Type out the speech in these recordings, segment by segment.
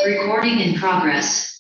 Recording in progress.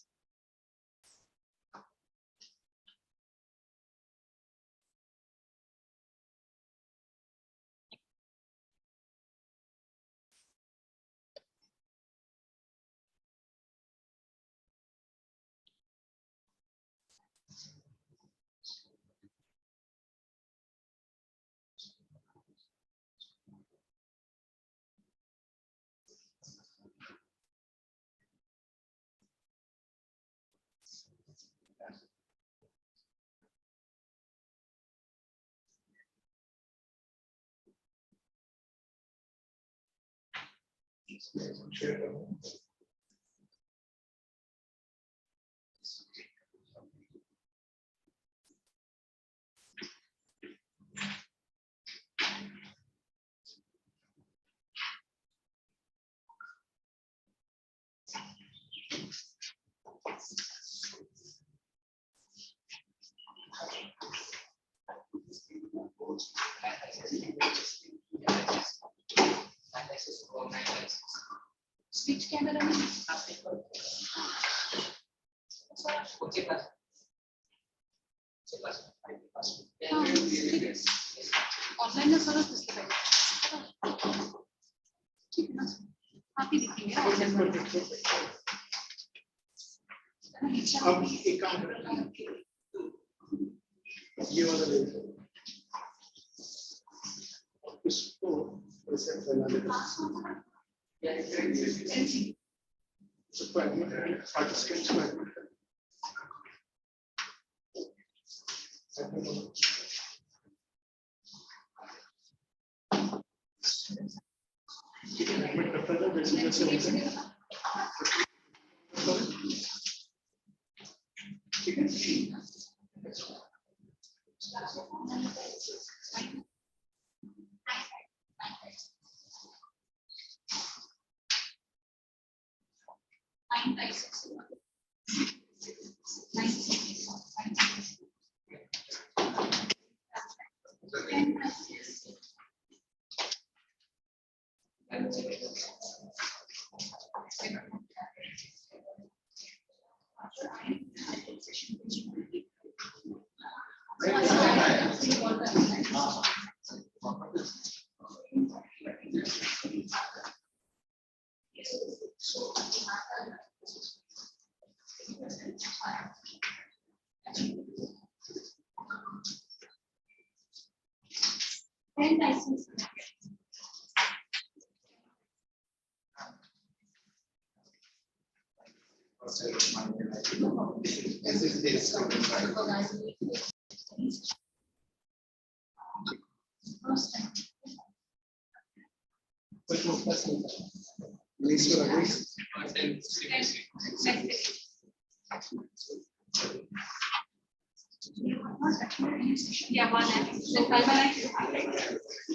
Switch camera में online में सारा सिस्टम ठीक है ना आप ही दिखेंगे अब एक काम करें ये वाला ले लो इसको ऐसे फैला देते हैं इसको एडमिट पार्टिसिपेंट्स को एडमिट करें एडमिट करता है जैसे जैसे होते हैं ठीक है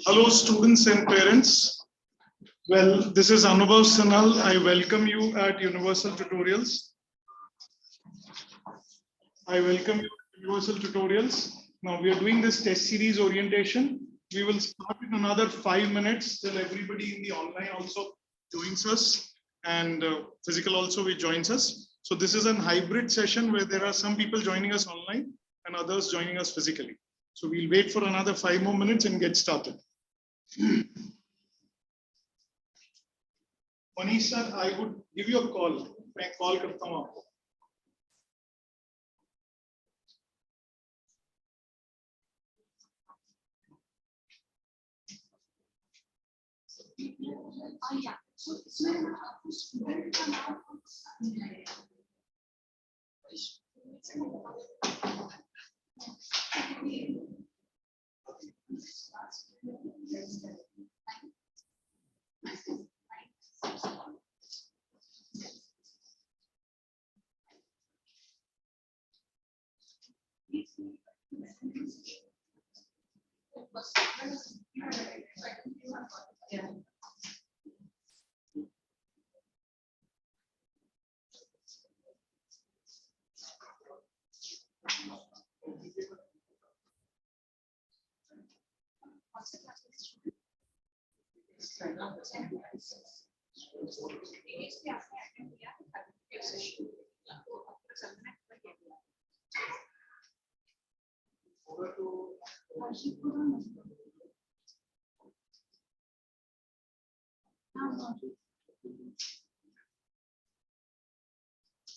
Hello students and parents. Well, this is Anubhav Sanal. I welcome you at Universal Tutorials. Now we are doing this test series orientation. We will start in another 5 minutes till everybody in the online also joins us and physical also joins us. So this is a hybrid session where there are some people joining us online and others joining us physically. So we'll wait for another 5 more minutes and get started. Manish sir, I would give you a call. मैं call करता हूँ आपको. yeah. So इसमें आपको student का नाम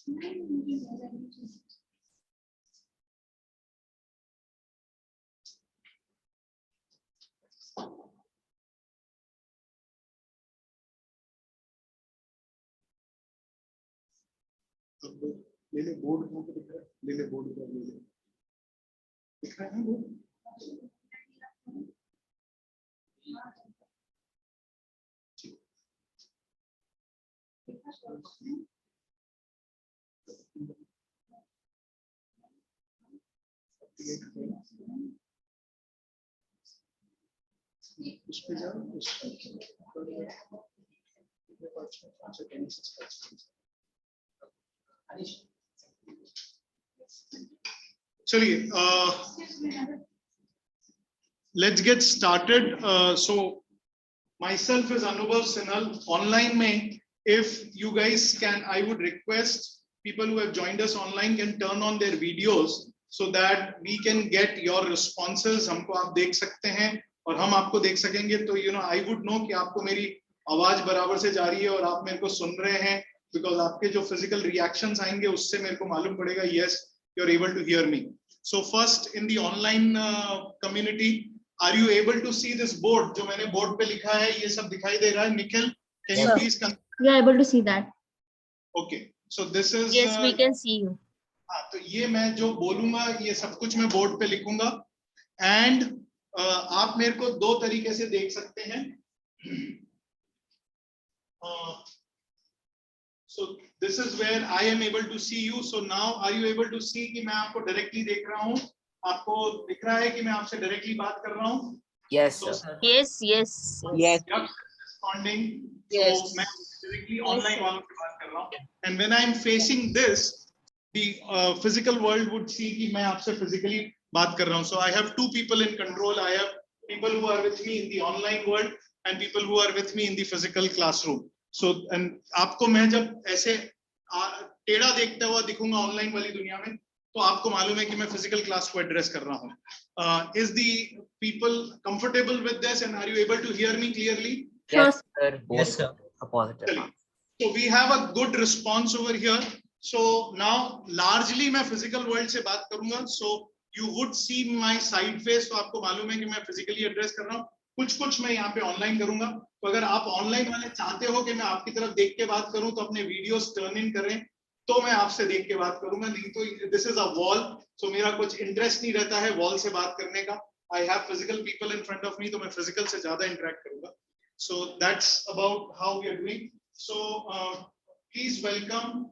ले ले बोर्ड कहाँ पे दिख रहा है, ले ले बोर्ड ले ले, दिख रहा है ना बोर्ड? उस पे जाओ, चलिए let's get started. So myself is Anubhav Sinhal. Online में, if you guys can, I would request people who have joined us online can turn on their videos so that we can get your responses. हमको आप देख सकते हैं और हम आपको देख सकेंगे, तो I would know कि आपको मेरी आवाज बराबर से जा रही है और आप मेरे को सुन रहे हैं, because आपके जो physical reactions आएंगे उससे मेरे को मालूम पड़ेगा yes you're able to hear me. So first in the online community, are you able to see this board? जो मैंने board पे लिखा है ये सब दिखाई दे रहा है? Nikhil, can you please we are able to see that. Okay, so this is Yes, we can see you. हाँ, तो ये मैं जो बोलूंगा ये सब कुछ मैं बोर्ड पे लिखूंगा एंड आप मेरे को दो तरीके से देख सकते हैं. So this is where I am able to see you. So now are you able to see कि मैं आपको directly देख रहा हूँ? आपको दिख रहा है कि मैं आपसे directly बात कर रहा हूँ? Yes, So, sir. Yes, yes. Yes. Responding. Yes. So मैं directly online sir. वालों से बात कर रहा हूँ. And when I am facing this, the physical world would see कि मैं आपसे physically बात कर रहा हूँ. So I have two people in control. I have people who are with me in the online world and people who are with me in the physical classroom. So and आपको मैं जब ऐसे टेढ़ा देखते हुआ दिखूंगा ऑनलाइन वाली दुनिया में, तो आपको मालूम है कि मैं फिजिकल क्लास को एड्रेस कर रहा हूँ. Is the people comfortable with this and are you able to hear me clearly? Yes, sir. Both Yes, sir. are positive. So we have a good response over here. So now largely मैं physical world से बात करूंगा. So you would see my side face. तो आपको मालूम है कि मैं physically address कर रहा हूँ. कुछ मैं यहाँ पे ऑनलाइन करूंगा. तो अगर आप ऑनलाइन वाले चाहते हो कि मैं आपकी तरफ देख के बात करूं तो अपने वीडियोस टर्न इन करें, तो मैं आपसे देख के बात करूंगा. नहीं तो दिस इज अ वॉल, सो मेरा कुछ इंटरेस्ट नहीं रहता है वॉल से बात करने का. I have physical people in front of me, तो मैं फिजिकल से ज्यादा इंटरेक्ट करूंगा. So that's about how we are doing. So please welcome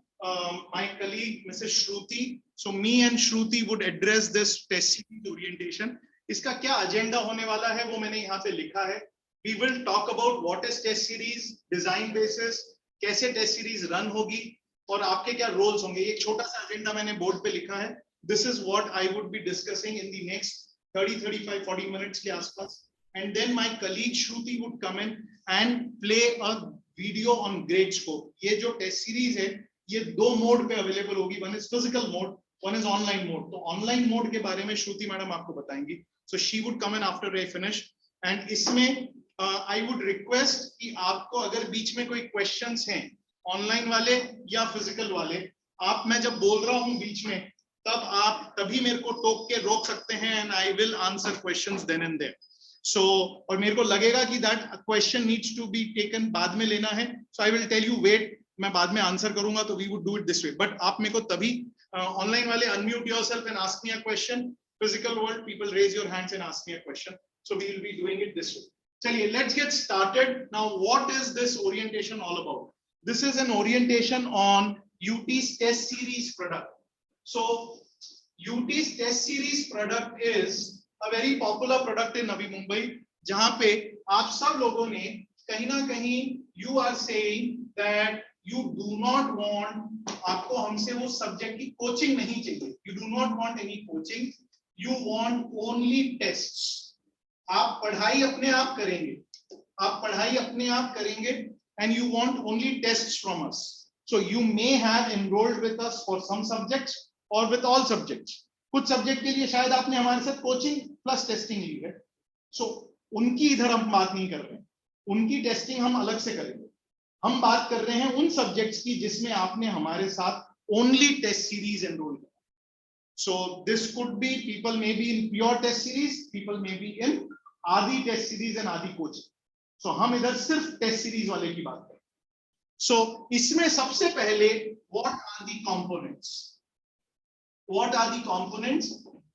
my colleague Mrs. Shruti. So me and Shruti would address this test series orientation. इसका क्या agenda होने वाला है वो मैंने यहाँ पे लिखा है. We will talk about what is test series, design basis, कैसे test series run होगी और आपके क्या roles होंगे. एक छोटा सा एजेंडा मैंने बोर्ड पे लिखा है. This is what I would be discussing in the next 30, 35, 40 minutes के आसपास. And then my colleague Shruti would come in and play a video on grade scope. ये जो test series है ये दो मोड पे अवेलेबल होगी. One is physical mode, one is online mode. तो online mode के बारे में श्रुति मैडम आपको बताएंगी. So she would come in after I finish. And इसमें I would request कि आपको अगर बीच में कोई questions हैं online वाले या physical वाले, आप मैं जब बोल रहा हूँ बीच में तब आप तभी मेरे को टोक के रोक सकते हैं and I will answer questions then and there. So और मेरे को लगेगा कि that question needs to be taken बाद में लेना है. So I will tell you wait, मैं बाद में आंसर करूंगा. तो we would do it this way. But आप मेरे को तभी online वाले unmute yourself and ask me a question. Physical world people raise your hands and ask me a question. So we will be doing it this way. चलिए let's get started. Now what is this orientation all about? This is an orientation on UT's test series product. So UT's test series product is a very popular product in Navi Mumbai, जहाँ पे आप सब लोगों ने कहीं ना कहीं you are saying that you do not want, आपको हमसे वो सब्जेक्ट की कोचिंग नहीं चाहिए. You do not want any coaching. You want only tests. आप पढ़ाई अपने आप करेंगे, आप पढ़ाई अपने आप करेंगे and you want only tests from us. So you may have enrolled with us for some subjects or with all subjects. कुछ सब्जेक्ट के लिए शायद आपने हमारे साथ कोचिंग प्लस टेस्टिंग ली है. So उनकी इधर हम बात नहीं कर रहे हैं, उनकी टेस्टिंग हम अलग से करेंगे. हम बात कर रहे हैं उन सब्जेक्ट्स की जिसमें आपने हमारे साथ only test series enroll. So this could be people may be in pure test series, people may be in आदि test series and आदि coaching. So हम इधर सिर्फ test series वाले की बात करें. So इसमें सबसे पहले what are the components? What are the components?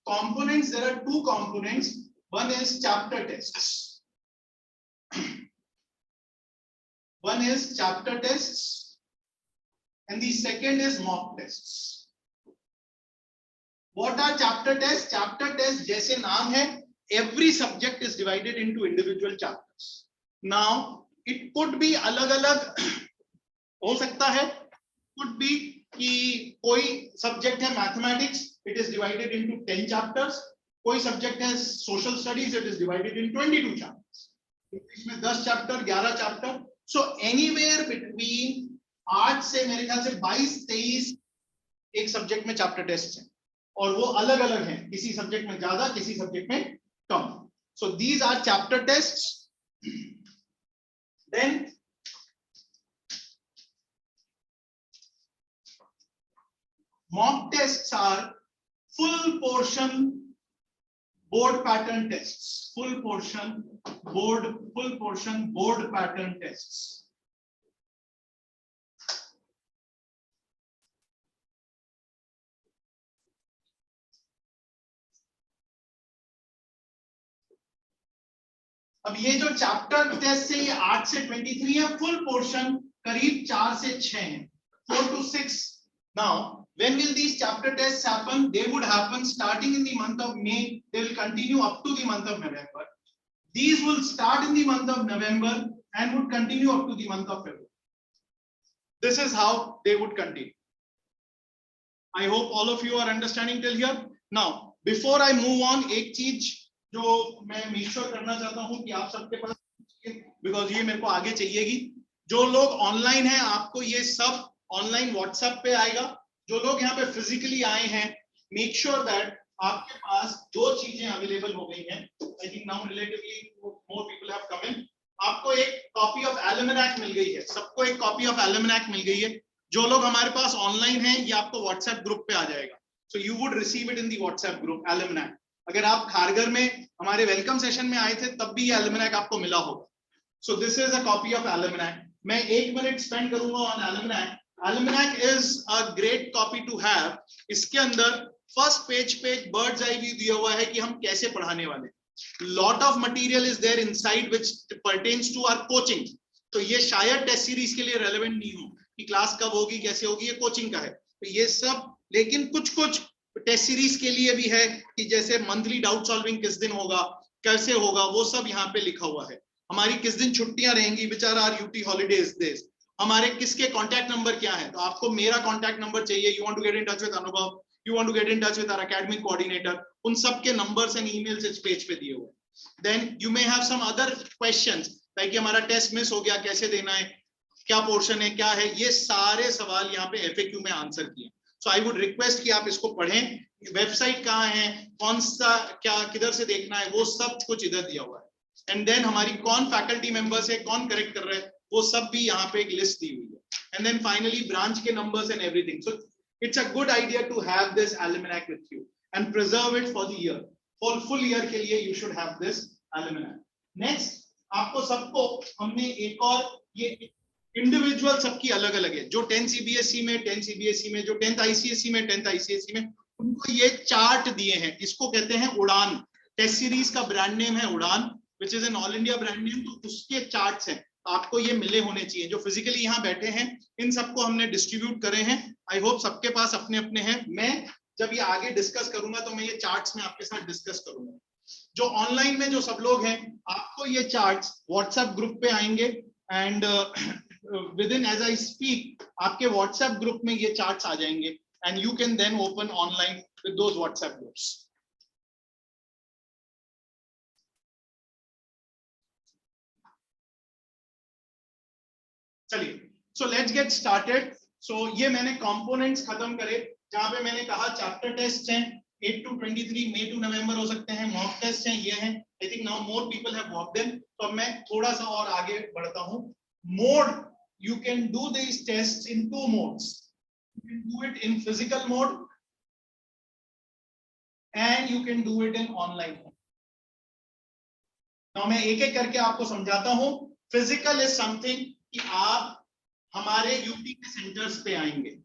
Components, there are two components. One is chapter tests. One is chapter tests and the second is mock tests. What are chapter tests? Chapter tests जैसे नाम है, every subject is divided into individual chapters. Now it could be अलग-अलग हो सकता है, could be कि कोई subject है mathematics, it is divided into 10 chapters. कोई subject है social studies, it is divided in 22 chapters. इसमें 10 chapter, 11 chapter. So anywhere between 8 से मेरे ख्याल से 22-23 एक subject में chapter tests हैं और वो अलग-अलग हैं, किसी subject में ज्यादा, किसी subject में कम. So these are chapter tests. Then mock tests are full portion board pattern tests. Full portion board pattern tests. अब ये जो चैप्टर टेस्ट है ये 8 से 23 है, फुल पोर्शन करीब 4 से 6 है, 4 to 6. Now when will these chapter tests happen? They would happen starting in the month of May. They will continue up to the month of November. These will start in the month of November and would continue up to the month of February. This is how they would continue. I hope all of you are understanding till here. Now before I move on, एक चीज जो मैं make sure करना चाहता हूं कि आप सबके पास, बिकॉज ये मेरे को आगे चाहिएगी, जो लोग ऑनलाइन हैं आपको ये सब ऑनलाइन व्हाट्सएप पे आएगा. जो लोग यहाँ पे फिजिकली आए हैं, मेक श्योर दैट आपके पास दो चीजें अवेलेबल हो गई हैं. I think now relatively more people have come in. आपको एक कॉपी ऑफ एल्यूमिनाक मिल गई है, सबको एक कॉपी ऑफ एल्यूमिनाक मिल गई है. जो लोग हमारे पास ऑनलाइन हैं ये आपको व्हाट्सएप ग्रुप पे आ जाएगा. So you would receive it in the WhatsApp group Aluminac. अगर आप खारगर में हमारे वेलकम सेशन में आए थे तब भी ये एल्यूमिनाक आपको मिला होगा. So this is a copy of Aluminac. मैं 1 मिनट स्पेंड करूंगा on Aluminac. Aluminac is a great copy to have. इसके अंदर फर्स्ट पेज पे एक बर्ड्स आई व्यू दिया हुआ है कि हम कैसे पढ़ाने वाले. Lot of material is there inside which pertains to our coaching. तो ये शायद टेस्ट सीरीज के लिए रेलेवेंट नहीं हो कि क्लास कब होगी, कैसे होगी, ये कोचिंग का है. तो ये सब, लेकिन कुछ टेस्ट सीरीज के लिए भी है कि जैसे मंथली डाउट सॉल्विंग किस दिन होगा, कैसे होगा, वो सब यहाँ पे लिखा हुआ है. हमारी किस दिन छुट्टियां रहेंगी, which are our UT holidays days, हमारे किसके कॉन्टैक्ट नंबर क्या है. तो आपको मेरा कॉन्टैक्ट नंबर चाहिए, you want to get in touch with Anubhav, you want to get in touch with our academic coordinator, उन सब के नंबर्स एंड ईमेल्स इस पेज पे दिए हुए. Then you may have some other questions like कि हमारा टेस्ट मिस हो गया, कैसे देना है, क्या पोर्शन है, क्या है, ये सारे सवाल यहाँ पे एफएक्यू में आंसर किए. सो आई वुड रिक्वेस्ट कि आप इसको पढ़ें. वेबसाइट कहाँ है, कौन सा क्या किधर से देखना है, वो सब कुछ इधर दिया हुआ है. एंड देन हमारी कौन फैकल्टी मेंबर्स है, कौन करेक्ट कर रहा है, वो सब भी यहाँ पे एक लिस्ट दी हुई है. एंड देन फाइनली ब्रांच के numbers and everything. So it's a good idea to have this almanac with you and preserve it for the year. For full year के लिए you should have this almanac. Next आपको सबको हमने एक और, ये individual सबकी अलग अलग है. जो 10 सीबीएसई में 10 सीबीएसई में, जो 10th आईसीएसई में 10th आईसीएसई में, उनको ये चार्ट दिए हैं. इसको कहते हैं उड़ान. टेस्ट सीरीज का ब्रांड नेम है उड़ान, which is an all India brand name. तो उसके चार्ट्स हैं, आपको ये मिले होने चाहिए. जो फिजिकली यहाँ बैठे हैं इन सबको हमने डिस्ट्रीब्यूट करे हैं. आई होप सबके पास अपने अपने हैं. मैं जब ये आगे डिस्कस करूंगा तो मैं ये चार्ट्स में आपके साथ डिस्कस करूंगा. जो ऑनलाइन में जो सब लोग हैं, आपको ये चार्ट्स व्हाट्सएप ग्रुप पे आएंगे and within as I speak आपके WhatsApp ग्रुप में ये चार्ट्स आ जाएंगे and you can then open online with those WhatsApp groups. चलिए, so let's get started. So ये मैंने components खत्म करे, जहां पे मैंने कहा चैप्टर टेस्ट हैं 8 to 23 May to November हो सकते हैं, मॉक टेस्ट हैं ये हैं. I think now more people have walked in. तो अब मैं थोड़ा सा और आगे बढ़ता हूँ. Mode, you can do these tests in 2 modes. You can do it in physical mode and you can do it in online mode. Now मैं एक एक करके आपको समझाता हूं. Physical is something कि आप हमारे यूपी के सेंटर्स पे आएंगे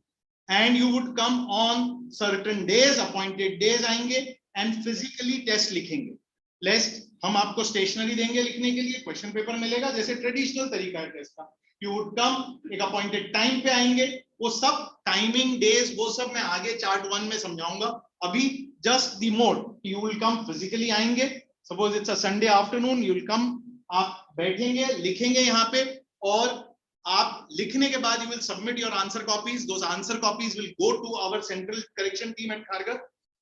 and you would come on certain days, appointed days आएंगे and physically test लिखेंगे. Lest हम आपको स्टेशनरी देंगे लिखने के लिए, क्वेश्चन पेपर मिलेगा जैसे ट्रेडिशनल तरीका है टेस्ट का. यू वुड कम, एक अपॉइंटेड टाइम पे आएंगे. वो सब टाइमिंग डेज वो सब मैं आगे चार्ट 1 में समझाऊंगा. अभी just the mode, you will come physically आएंगे. Suppose it's a Sunday afternoon, you will come, आप बैठेंगे लिखेंगे यहाँ पे और आप लिखने के बाद you will submit your answer copies. Those answer copies will go to our central correction team at Kharghar.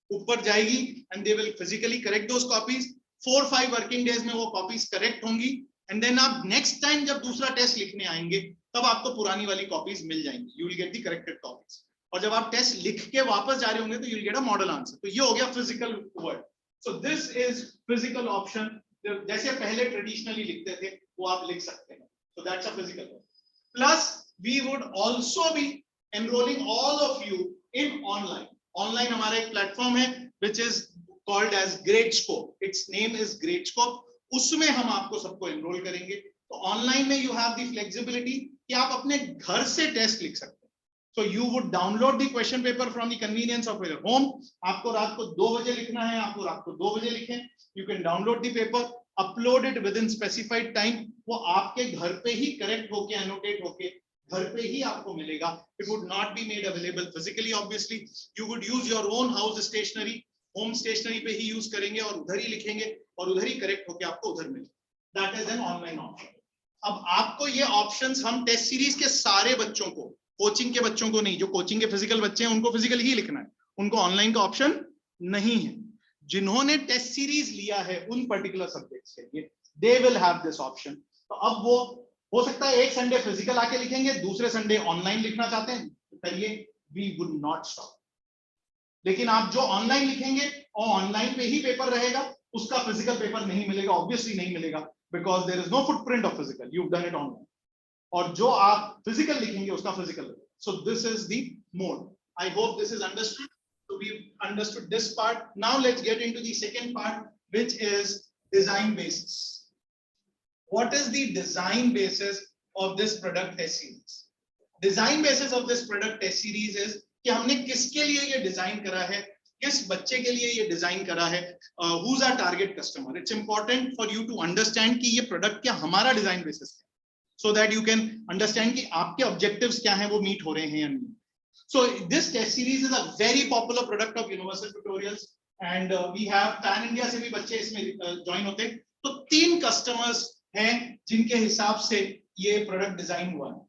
ऊपर जाएगी and they will physically correct those copies. 4-5 working days में वो कॉपीज करेक्ट होंगी एंड देन आप नेक्स्ट टाइम जब दूसरा test लिखने आएंगे तब आपको पुरानी वाली कॉपीज मिल जाएंगी. You will get the corrected copies. और जब आप टेस्ट लिख के वापस जा रहे होंगे तो you will get a model answer. तो ये हो गया physical word. So this is physical option. जैसे पहले ट्रेडिशनली लिखते थे वो आप लिख सकते हैं. So that's a physical word. Plus we would also be enrolling all of you in online. Online हमारा एक प्लेटफॉर्म है which is called as Gradescope. Its name is Gradescope. उसमें हम आपको सबको एनरोल करेंगे. तो ऑनलाइन में यू हैव द फ्लेक्सिबिलिटी कि आप अपने घर से टेस्ट लिख सकते हैं. So you would download the question paper from the convenience of your home. आपको रात को 2 बजे लिखना है, आपको रात को 2 बजे लिखें. You can download the paper, upload it within specified time. वो आपके घर पे ही करेक्ट होके एनोटेट होके घर पे ही आपको मिलेगा. It would not be made available physically. Obviously, you would use your own house stationery. Home stationery पे ही यूज करेंगे और उधर ही लिखेंगे और उधर ही करेक्ट होके आपको उधर मिलेगा. That is an online option. अब आपको ये ऑप्शंस हम टेस्ट सीरीज के सारे बच्चों को, कोचिंग के बच्चों को नहीं, जो कोचिंग के फिजिकल बच्चे हैं उनको फिजिकल ही लिखना है, उनको ऑनलाइन का ऑप्शन नहीं है. जिन्होंने टेस्ट सीरीज लिया है उन पर्टिकुलर सब्जेक्ट्स के लिए they will have this option. तो अब वो हो सकता है एक संडे फिजिकल आके लिखेंगे, दूसरे संडे ऑनलाइन लिखना चाहते हैं, करिए. We would not stop. लेकिन आप जो ऑनलाइन लिखेंगे और ऑनलाइन पे ही पेपर रहेगा, उसका फिजिकल पेपर नहीं मिलेगा. ऑब्वियसली नहीं मिलेगा because there is no footprint of physical. You have done it online. और जो आप फिजिकल लिखेंगे उसका physical. So this is the mode. I hope this is understood. So we've understood this part. Now let's get into the second part, which is design basis. What is the design basis of this product test series? Design basis of this product test series is कि हमने किसके लिए ये design करा है, किस बच्चे के लिए ये डिजाइन करा है, who's our target customer. It's important for you to understand कि ये प्रोडक्ट क्या हमारा डिजाइन बेसिस है, so that you can understand कि आपके ऑब्जेक्टिव्स क्या हैं, वो मीट हो रहे हैं या नहीं. So this test series is a very popular product of Universal Tutorials and we have pan India से भी बच्चे इसमें ज्वाइन होते हैं. तो 3 कस्टमर्स हैं जिनके हिसाब से ये प्रोडक्ट डिजाइन हुआ है.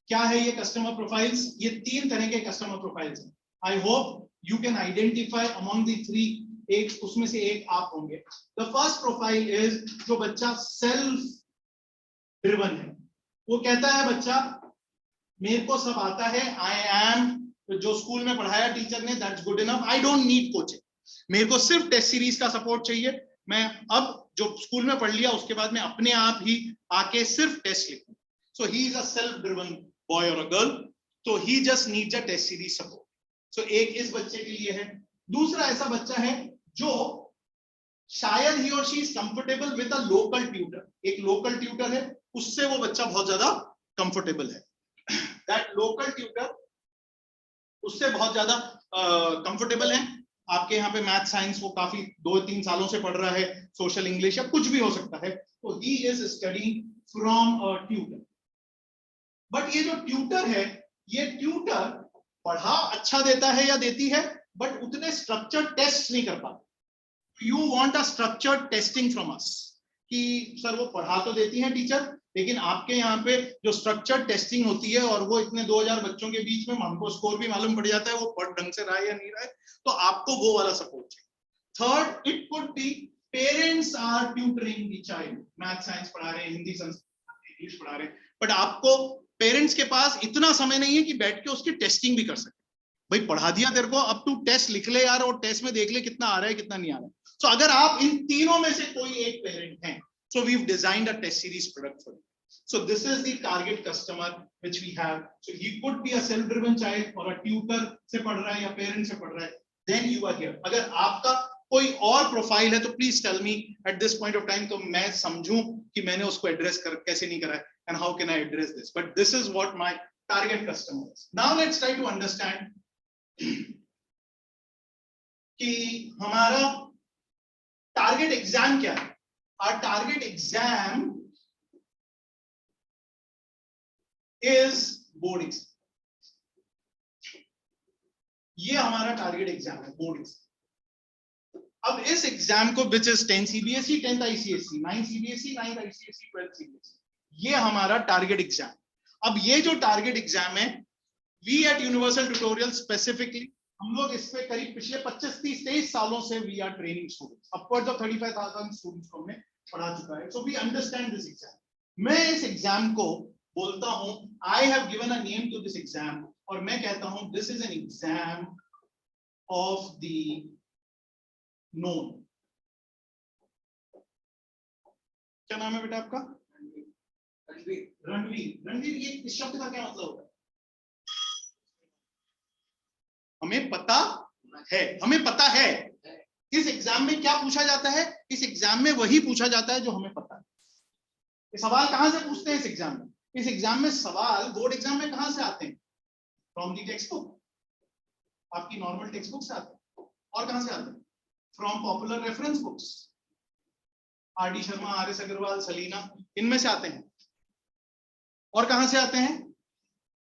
क्या है ये कस्टमर प्रोफाइल्स? ये 3 तरह के कस्टमर प्रोफाइल्स हैं. I hope you can identify among the 3, एक उसमें से एक आप होंगे. द फर्स्ट प्रोफाइल इज जो बच्चा सेल्फ ड्रिवन है. वो कहता है बच्चा मेरे को सब आता है, आई एम, जो स्कूल में पढ़ाया टीचर ने that's good enough, I don't need coaching. मेरे को सिर्फ टेस्ट सीरीज का सपोर्ट चाहिए. मैं अब जो स्कूल में पढ़ लिया उसके बाद मैं अपने आप ही आके सिर्फ टेस्ट लिखूं. So he is a self-driven boy or a girl. So he just needs a test series support. So एक इस बच्चे के लिए है. दूसरा ऐसा बच्चा है जो शायद he or she is comfortable with a local tutor. एक local tutor है, उससे वो बच्चा बहुत ज्यादा comfortable है. That local tutor उससे बहुत ज्यादा comfortable है. आपके यहाँ पे मैथ साइंस वो काफी 2-3 सालों से पढ़ रहा है, सोशल इंग्लिश या कुछ भी हो सकता है. तो he is studying from a tutor. But ये जो ट्यूटर है, ये ट्यूटर पढ़ा अच्छा देता है या देती है, बट उतने स्ट्रक्चर्ड टेस्ट नहीं कर पाता. You want a structured testing from us कि सर वो पढ़ा तो देती है टीचर, लेकिन आपके यहाँ पे जो स्ट्रक्चर्ड टेस्टिंग होती है और वो इतने 2000 बच्चों के बीच में हमको स्कोर भी मालूम पड़ जाता है वो पढ़ ढंग से रहा है या नहीं रहा है, तो आपको वो वाला सपोर्ट चाहिए. Third, it could be parents are tutoring the child. Maths science पढ़ा रहे हैं, हिंदी संस्कृत इंग्लिश पढ़ा रहे हैं, बट आपको पेरेंट्स के पास इतना समय नहीं है कि बैठ के उसकी टेस्टिंग भी कर सके. भाई पढ़ा दिया तेरे को, अब तू टेस्ट लिख ले यार और टेस्ट में देख ले कितना आ रहा है कितना नहीं आ रहा है. सो अगर आप इन तीनों में से कोई एक पेरेंट हैं, so we have designed a test series product for you. So this is the target customer which we have. So he could be a self-driven child or a tutor से पढ़ रहा है या parent से पढ़ रहा है. Then you are here. अगर आपका कोई और प्रोफाइल है तो please tell me at this point of time, तो मैं समझूं कि मैंने उसको एड्रेस कैसे नहीं करा है, and how can I address this. But this is what my target customer is. Now let's try to understand कि हमारा टारगेट एग्जाम क्या है. Our target exam is board exam. ये हमारा टारगेट एग्जाम है, बोर्ड एग्जाम. अब इस exam को which is 10 CBSE, 10th ICSE, 9 CBSE, 9th ICSE, 12th CBSE, ये हमारा टारगेट एग्जाम. अब ये जो टारगेट एग्जाम है, we eight universal tutorial specifically हम लोग इस पे करीब पिछले 25-30-23 सालों से we are training students. Upwards of 35,000 students को हमने पढ़ा चुका है. So we understand this exam. मैं इस एग्जाम को बोलता हूं, I have given a name to this exam, और मैं कहता हूं this is an exam of the known. क्या नाम है बेटा आपका? रणवीर. रणवीर, ये इस शब्द का क्या मतलब होता है? हमें पता है. हमें पता है. इस एग्जाम में क्या पूछा जाता है? इस एग्जाम में वही पूछा जाता है जो हमें पता है. ये सवाल कहां से पूछते हैं इस एग्जाम में? इस एग्जाम में सवाल बोर्ड एग्जाम में कहां से आते हैं? From the textbook. आपकी नॉर्मल टेक्स्ट बुक से आते हैं. और कहां से आते हैं? From popular reference books. R D Sharma, R S Agarwal, Selina, इनमें से आते हैं. और कहां से आते हैं?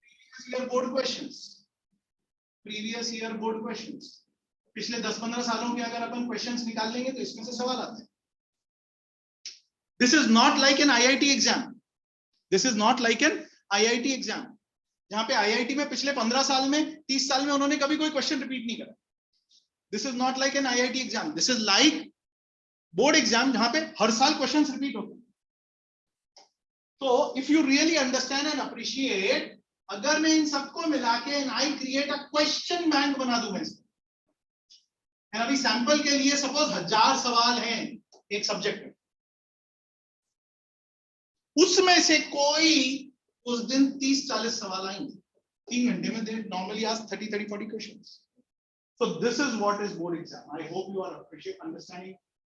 Previous year board questions. Previous year board questions. पिछले 10-15 सालों के अगर अपन क्वेश्चंस निकाल लेंगे तो इसमें से सवाल आते हैं. This is not like an IIT exam. This is not like an IIT exam, जहां पे आईआईटी में पिछले 15 साल में, 30 साल में उन्होंने कभी कोई क्वेश्चन रिपीट नहीं करा. This is not like an IIT exam. This is like board exam जहां पे हर साल क्वेश्चंस रिपीट होते हैं. तो if you really understand and appreciate, अगर मैं इन सबको मिला के and I create a question bank बना दूं मैं इसमें, अभी सैंपल के लिए सपोज 1000 सवाल हैं एक सब्जेक्ट में, उसमें से कोई उस दिन 30-40 सवाल आएंगे. 3 घंटे में they normally ask 30-40 questions. So this is what is board exam. I hope you are understanding.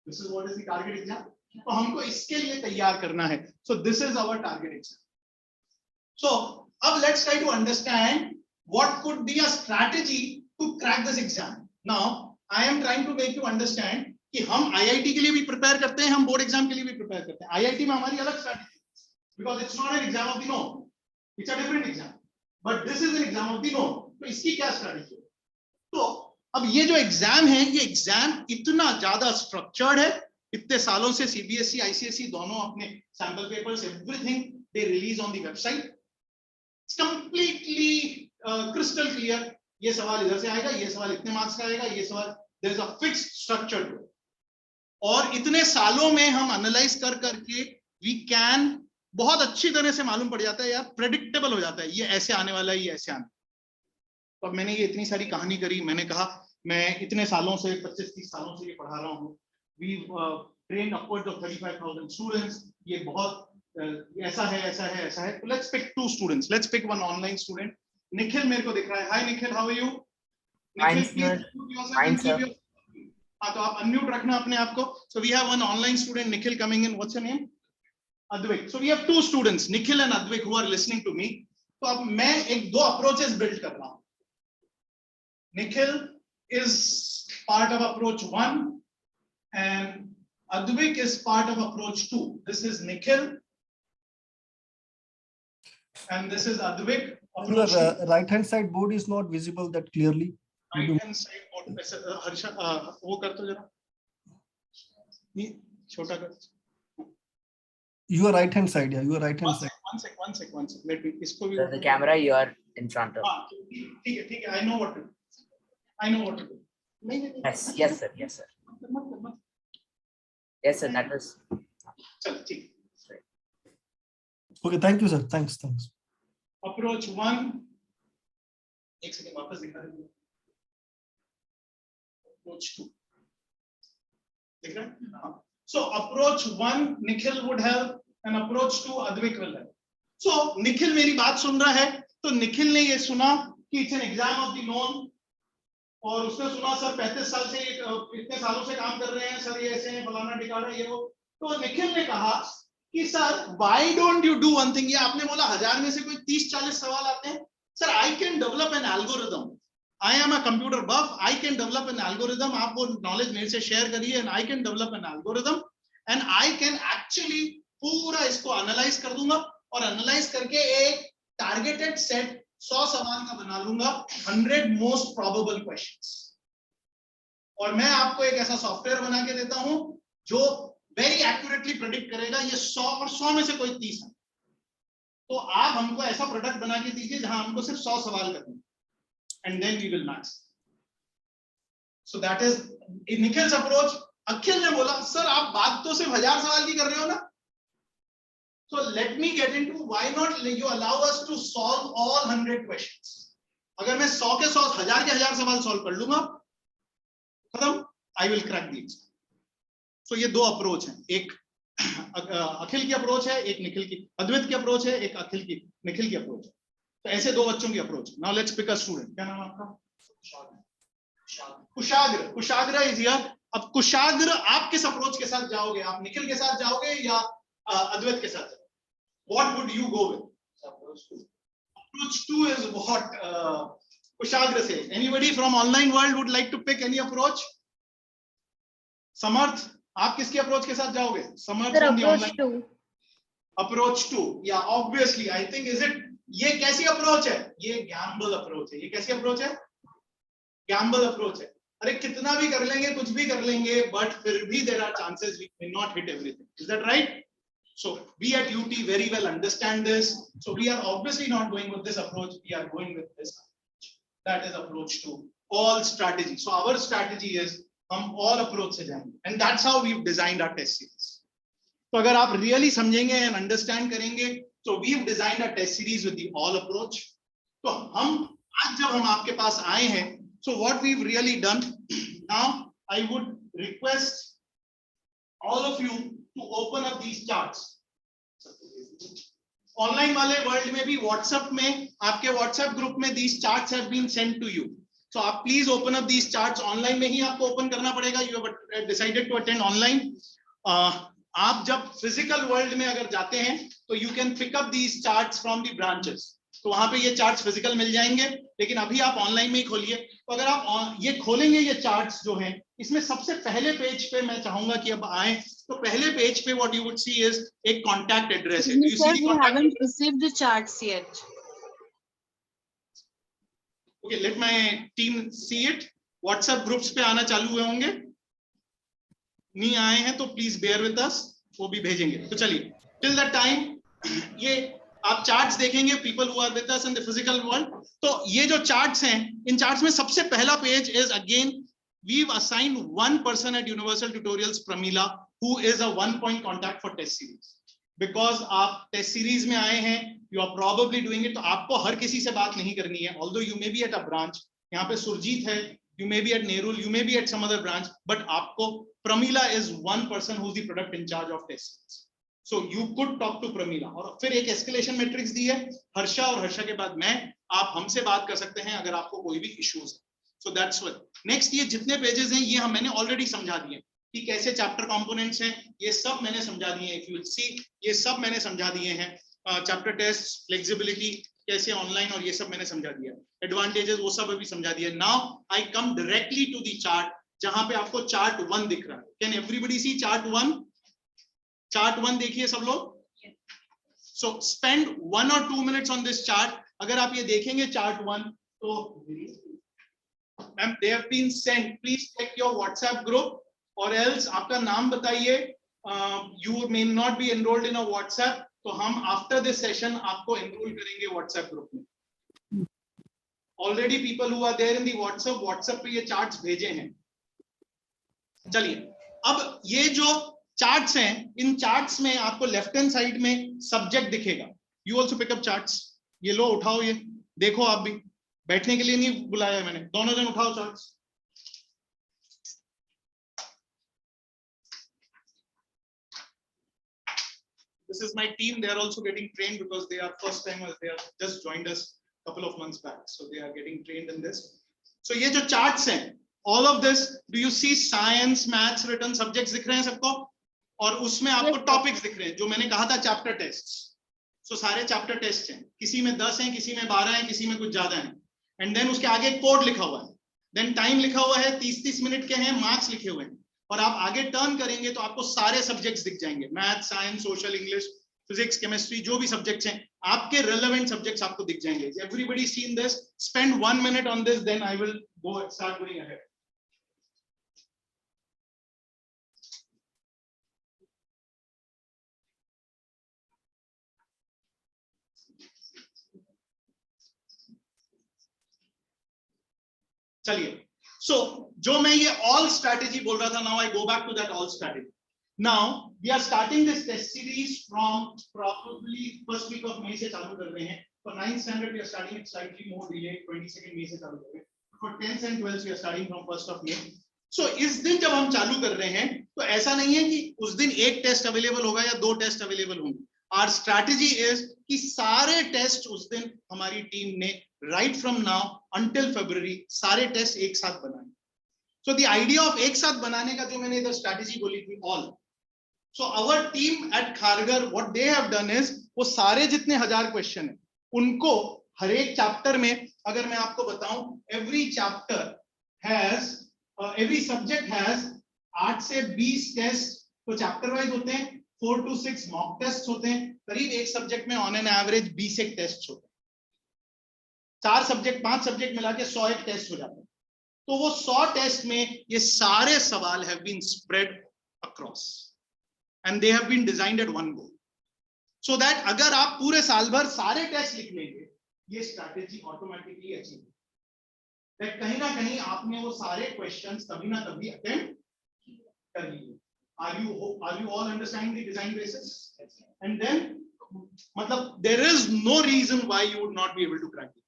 This is what is the target exam. तो हमको इसके लिए तैयार करना है. So this is our target exam. So अब let's try to understand what could be a strategy to crack this exam. Now I am trying to make you understand कि हम IIT के लिए भी prepare करते हैं, हम board exam के लिए भी prepare करते हैं. IIT में हमारी अलग strategy है, because it's not an exam of the known. It's a different exam. But this is an exam of the known. तो इसकी क्या strategy है? तो अब ये जो एग्जाम है, ये एग्जाम इतना ज्यादा स्ट्रक्चर्ड है. इतने सालों से सीबीएसई, आईसीएसई दोनों अपने sample papers, everything they release on the website. It's completely crystal clear. ये सवाल इधर से आएगा, ये सवाल इतने मार्क्स का आएगा, ये सवाल, there is a fixed structure to. और इतने सालों में हम एनालाइज कर करके वी कैन बहुत अच्छी तरह से मालूम पड़ जाता है यार, प्रेडिक्टेबल हो जाता है, ये ऐसे आने वाला है, ये ऐसे आने. तो मैंने ये इतनी सारी कहानी करी. मैंने कहा मैं इतने सालों से, 25-30 सालों से ये पढ़ा रहा हूँ. We train upwards of 35,000 students. ये बहुत ऐसा है, ऐसा है, ऐसा है. Let's pick 2 students. Let's pick one online student. Nikhil मेरे को दिख रहा है. Hi Nikhil, how are you? हाँ, तो आप अनम्यूट रखना अपने आप को. So we have one online student Nikhil coming in. What's your name? Advik. So we have 2 students, Nikhil and Advik, who are listening to me. तो अब मैं एक 2 अप्रोचेस बिल्ड कर रहा हूँ. Nikhil is part of approach 1 and Advik is part of approach 2. This is Nikhil and this is Advik. Your right hand side board is not visible that clearly. Right hand side board. Harsha वो कर तो जरा, ये छोटा कर. Your right hand side, yeah, your right hand side. One sec. Let me इसको भी. The camera you are in front of. ठीक है. I know what to do. Yes, sir. Yes, sir. That was. चल ठीक. Okay, thank you, sir. Thanks. Approach 1. एक second वापस दिखा दे. Approach 2. दिख रहा है? So approach 1, Nikhil would have an approach to Advik will help. So Nikhil मेरी बात सुन रहा है, तो निखिल ने ये सुना कि it's an exam of the known, और उसने सुना सर 35 साल से इतने सालों से काम कर रहे हैं सर, ये ऐसे हैं फलाना ठिकाना ये वो। तो निखिल ने कहा कि sir why don't you do one thing, ये आपने बोला 1000 में से कोई 30-40 सवाल आते हैं, sir I can develop an algorithm, I am a computer buff, I can develop an algorithm, आप वो नॉलेज मेरे से शेयर करिए, and I can develop an algorithm and I can actually पूरा इसको एनालाइज कर दूंगा, और एनालाइज करके एक टारगेटेड सेट 100 सवाल का बना लूंगा, 100 मोस्ट प्रोबेबल क्वेश्चंस, और मैं आपको एक ऐसा सॉफ्टवेयर बना के देता हूं जो वेरी एक्यूरेटली प्रेडिक्ट करेगा ये 100 और 100 में से कोई 30 है। तो आप हमको ऐसा प्रोडक्ट बना के दीजिए जहां हमको सिर्फ 100 सवाल करने, and then we will match. So that is Nikhil's approach. Akhil ने बोला सर आप बात तो सिर्फ 1000 सवाल की कर रहे हो ना, so let me get into why not you allow us to solve all 100 questions। अगर मैं 100 के 100 1000 के 1000 सवाल सॉल्व कर लूंगा, खत्म, I will crack the exam। so ये दो अप्रोच हैं, एक अखिल की अप्रोच है, एक निखिल की, अद्वैत की अप्रोच है, एक अखिल की निखिल की अप्रोच है। तो ऐसे दो बच्चों की approach. Now let's pick a student. क्या नाम है आपका? कुशाग्र। Kushagra is here. अब कुशाग्र आप किस अप्रोच के साथ जाओगे? आप निखिल के साथ जाओगे या अद्वैत के साथ? What would you go with? Approach 2 is what Kushagra says. Anybody from online world would like to pick any approach? Samarth, आप किसकी अप्रोच के साथ जाओगे? Samarth from the online. Approach 2. Yeah, obviously. I think is it, ये कैसी approach है? ये Gamble approach है। ये कैसी अप्रोच है? गैम्बल अप्रोच है। अरे कितना भी कर लेंगे, कुछ भी कर लेंगे, बट फिर भी there are chances we may not hit everything. Is that right? So we at UT very well understand this. So we are obviously not going with this approach. We are going with this approach. That is approach 2. All strategy. So our strategy is हम all approach से जाएंगे, and that's how we've designed our test series. तो अगर आप really समझेंगे and understand करेंगे, so we've designed a test series with the all approach. तो हम आज जब हम आपके पास आए हैं, so what we've really done now, I would request all of you to open up these charts. Online वाले वर्ल्ड में भी व्हाट्सएप में, आपके व्हाट्सएप ग्रुप में these charts have been sent to you. So आप please open up these charts। Online में ही आपको open करना पड़ेगा। You have decided to attend online. आप जब फिजिकल वर्ल्ड में अगर जाते हैं तो you can pick up these charts from the branches. तो वहां पे ये चार्ट्स फिजिकल मिल जाएंगे, लेकिन अभी आप ऑनलाइन में ही खोलिए। तो अगर आप ये खोलेंगे, ये चार्ट्स जो हैं, इसमें सबसे पहले पेज पे मैं चाहूंगा कि अब आए, तो पहले पेज पे what you would see is एक कांटेक्ट एड्रेस है। Sir, we haven't received the charts yet. Okay, let my team see it. WhatsApp groups पे आना चालू हुए होंगे, नहीं आए हैं तो प्लीज बेयर विद अस, वो भी भेजेंगे। तो चलिए, टिल दैट टाइम ये आप चार्ट्स देखेंगे, people who are with us in the physical world. तो ये जो चार्ट्स हैं, इन चार्ट्स में सबसे पहला page is again we've assigned one person at Universal Tutorials, Pramila, who is a 1 point contact for test series. Because आप test series में आए हैं, you are probably doing it, तो आपको हर किसी से बात नहीं करनी है। Although you may be at a branch, यहाँ पे सुरजीत है, you may be at Nerul, you may be at some other branch, but आपको Pramila is one person who's the product in charge of test series. So you could talk to Pramila. और फिर एक escalation matrix दी है, हर्षा, और हर्षा के बाद मैं, आप हमसे बात कर सकते हैं अगर आपको कोई भी इश्यूज है। So that's what. Next, ये जितने पेजेस हैं ये मैंने ऑलरेडी समझा दिए कि कैसे चैप्टर कंपोनेंट्स हैं, ये सब मैंने समझा दिए हैं। If you will see, ये सब मैंने समझा दिए हैं। चैप्टर टेस्ट, फ्लेक्सिबिलिटी कैसे ऑनलाइन, और ये सब मैंने समझा दिया। एडवांटेजेस वो सब अभी समझा दिया। Now I come directly to the chart, जहां पे आपको चार्ट 1 दिख रहा है। Can everybody see chart 1? Chart 1 देखिए सब लोग। So spend 1 or 2 minutes on this chart। अगर आप ये देखेंगे चार्ट 1, तो ma'am they have been sent, please check your WhatsApp group, or else आपका नाम बताइए। You may not be enrolled in a WhatsApp, तो हम after this session आपको enroll करेंगे WhatsApp group में। Already people who are there in the WhatsApp पे ये charts भेजे हैं। चलिए, अब ये जो charts हैं, इन charts में आपको left hand side में subject दिखेगा। You also pick up charts। ये लो, उठाओ, ये देखो। आप भी बैठने के लिए नहीं बुलाया मैंने, दोनों जन उठाओ charts. This is my team. They are also getting trained because they are first timers. They have just joined us a couple of months back, so they are getting trained in this. So ये जो charts हैं, all of this, do you see science, maths, written subjects दिख रहे हैं सबको? और उसमें आपको topics दिख रहे हैं, जो मैंने कहा था chapter tests. So सारे chapter tests हैं. किसी में 10 हैं, किसी में 12 हैं, किसी में कुछ ज्यादा हैं. And then उसके आगे कोड लिखा हुआ है. Then time लिखा हुआ है, 30-30 मिनट के हैं, मार्क्स लिखे हुए हैं. और आप आगे टर्न करेंगे तो आपको सारे सब्जेक्ट्स दिख जाएंगे, math, science, social, English, physics, chemistry, जो भी सब्जेक्ट्स हैं, आपके रेलेवेंट सब्जेक्ट्स आपको दिख जाएंगे. Everybody seen this, spend 1 minute on this, then I will go start going ahead. चलिए, so जो मैं ये all strategy बोल रहा था, now I go back to that all strategy. Now we are starting this test series from probably first week of May से चालू कर रहे हैं. For 9th standard we are starting it slightly more delayed, 22nd May से चालू कर रहे हैं. For 10th and 12th we are starting from 1st of May. So इस दिन जब हम चालू कर रहे हैं तो ऐसा नहीं है कि उस दिन एक टेस्ट अवेलेबल होगा या 2 टेस्ट अवेलेबल होंगे. Our strategy is कि सारे टेस्ट उस दिन हमारी टीम ने right from now until February सारे टेस्ट एक साथ बनाए. So the idea of एक साथ बनाने का जो मैंने इधर strategy बोली थी all. So our team at Kharghar, what they have done is वो सारे जितने 1000 क्वेश्चन हैं उनको हर एक चैप्टर में, अगर मैं आपको बताऊं, every chapter has every subject has 8 से 20 टेस्ट तो चैप्टर वाइज होते हैं, 4 to 6 मॉक टेस्ट होते हैं, करीब एक सब्जेक्ट में ऑन एन एवरेज 20 एक टेस्ट होते हैं. 4 सब्जेक्ट 5 सब्जेक्ट मिला के 100 एक टेस्ट हो जाते हैं. तो वो 100 टेस्ट में ये सारे सवाल have been spread across and they have been designed at one go, so that अगर आप पूरे साल भर सारे टेस्ट लिख लेंगे, ये स्ट्रैटेजी ऑटोमेटिकली अचीव है. कहीं ना कहीं आपने वो सारे क्वेश्चंस कभी ना कभी अटेम्प्ट कर लिए. Are you all understanding the design basis? And then मतलब there is no reason why you would not be able to crack it.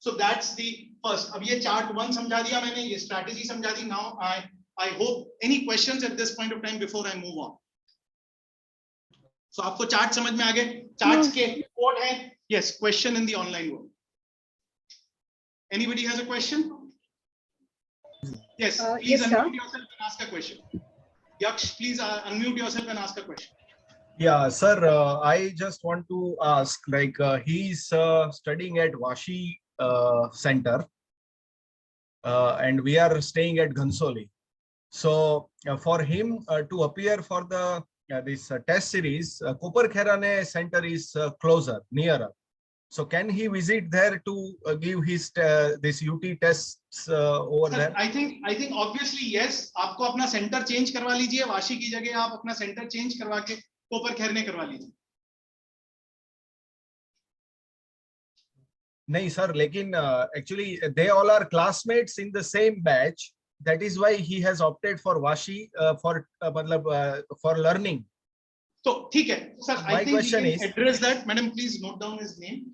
So that's the first. अब ये chart 1 समझा दिया मैंने, ये strategy समझा दी. Now I hope any questions at this point of time before I move on. So आपको chart समझ में आ गए? Charts के code हैं. Yes, question in the online world. Anybody has a question? Yes, please yes, sir. unmute yourself and ask a question. Yaksh, please unmute yourself and ask a question. Yeah, sir, I just want to ask, like, he's studying at Vashi Center, and we are staying at Ghansoli. So for him to appear for the this test series, Koperkherane Center is closer, nearer. So can he visit there to give his this UT tests over Sir, there? I think obviously yes. आपको अपना center change करवा लीजिए. वाशी की जगह आप अपना center change करवा के कोपरखैरने करवा लीजिए. नहीं sir, लेकिन actually they all are classmates in the same batch. That is why he has opted for Vashi for मतलब for learning. तो ठीक है sir. My I think we question can is, address that. Madam, please note down his name.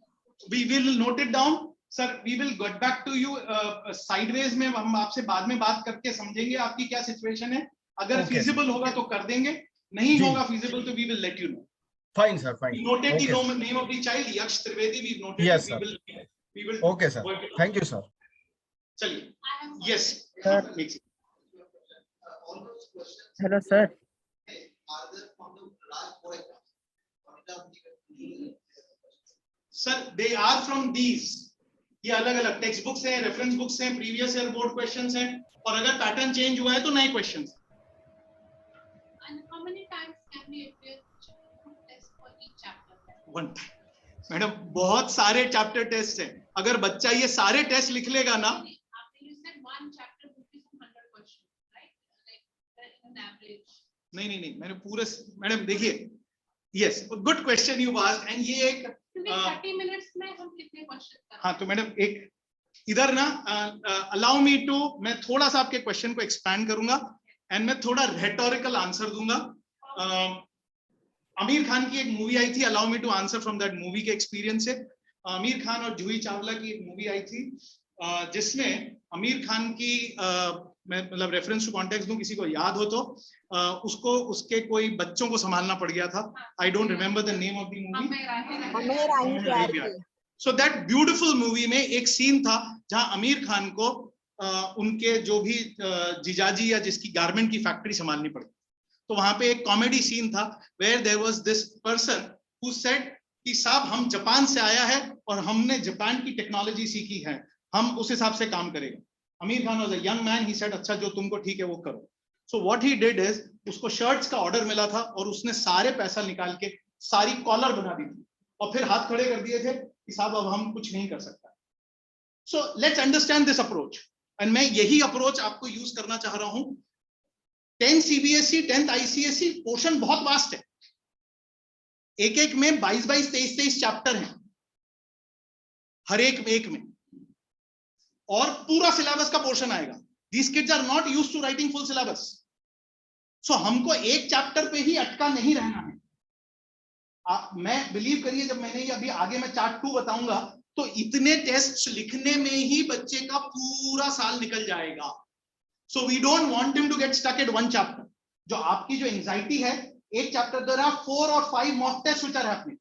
We will note it down. Sir, we will get back to you sideways में हम आपसे बाद में बात करके समझेंगे आपकी क्या situation है. अगर Okay. feasible होगा तो कर देंगे. नहीं जी. होगा feasible तो we will let you know. Fine sir, fine. We noted Okay. the name of the child, Yaksh Trivedi. We noted. Yes, it. sir. We will. Okay sir. work it out. Thank you sir. चलिए. Yes. Sir. Makes it. All those questions Hello, sir. are there from the last 4 exams? Or it are given? Sir, they are from these. ये अलग अलग text books हैं, reference books हैं, previous year board questions हैं, और अगर pattern change हुआ है तो नए questions. And how many times can we appear test for each chapter? One madam बहुत सारे चैप्टर टेस्ट हैं. अगर बच्चा ये सारे टेस्ट लिख लेगा ना, After you said one chapter would be some 100 questions, right? Like in an average. नहीं मैंने पूरे, मैडम देखिए, yes good question you asked. And ये एक क्योंकि 30 minutes में हम कितने क्वेश्चन कर हाँ, तो मैडम एक इधर ना अलाउ मी टू, मैं थोड़ा सा आपके क्वेश्चन को एक्सपैंड करूंगा एंड मैं थोड़ा रेटोरिकल आंसर दूंगा. आमिर खान की एक मूवी आई थी, allow me to answer from that movie के एक्सपीरियंस से. आमिर खान और जूही चावला की एक मूवी आई थी जिसमें आमिर खान की मैं मतलब रेफरेंस टू कॉन्टेक्स्ट दूं, किसी को याद हो तो उसको उसके कोई बच्चों को संभालना पड़ गया था. I don't remember the name of the movie. So that beautiful movie में एक सीन था जहां आमिर खान को उनके जो भी जीजाजी या जिसकी गारमेंट की फैक्ट्री संभालनी पड़ी. तो वहां पे एक कॉमेडी सीन था where there was this person who said कि साहब हम जापान से आया है और हमने जापान की टेक्नोलॉजी सीखी है, हम उस हिसाब से काम करेंगे. Aamir Khan was a young man, he said अच्छा जो तुमको ठीक है वो करो. So what he did is, उसको शर्ट्स का ऑर्डर मिला था और उसने सारे पैसा निकाल के सारी कॉलर बना दी थी और फिर हाथ खड़े कर दिए थे कि साहब अब हम कुछ नहीं कर सकता. So let's understand this approach, and मैं यही अप्रोच आपको यूज करना चाह रहा हूं. 10 सीबीएसई 10th आईसीएसई पोर्शन बहुत वास्ट है. एक एक में 22-22 23-23 चैप्टर हैं हर एक में, और पूरा सिलेबस का पोर्शन आएगा. These kids are not used to writing full syllabus. So हमको एक चैप्टर पे ही अटका नहीं रहना है. मैं बिलीव करिए, जब मैंने ये अभी आगे मैं चार्ट 2 बताऊंगा तो इतने टेस्ट लिखने में ही बच्चे का पूरा साल निकल जाएगा. So we don't want him to get stuck at one chapter. जो आपकी जो एंजाइटी है, एक चैप्टर देयर आर 4 और 5 mock test which are happening,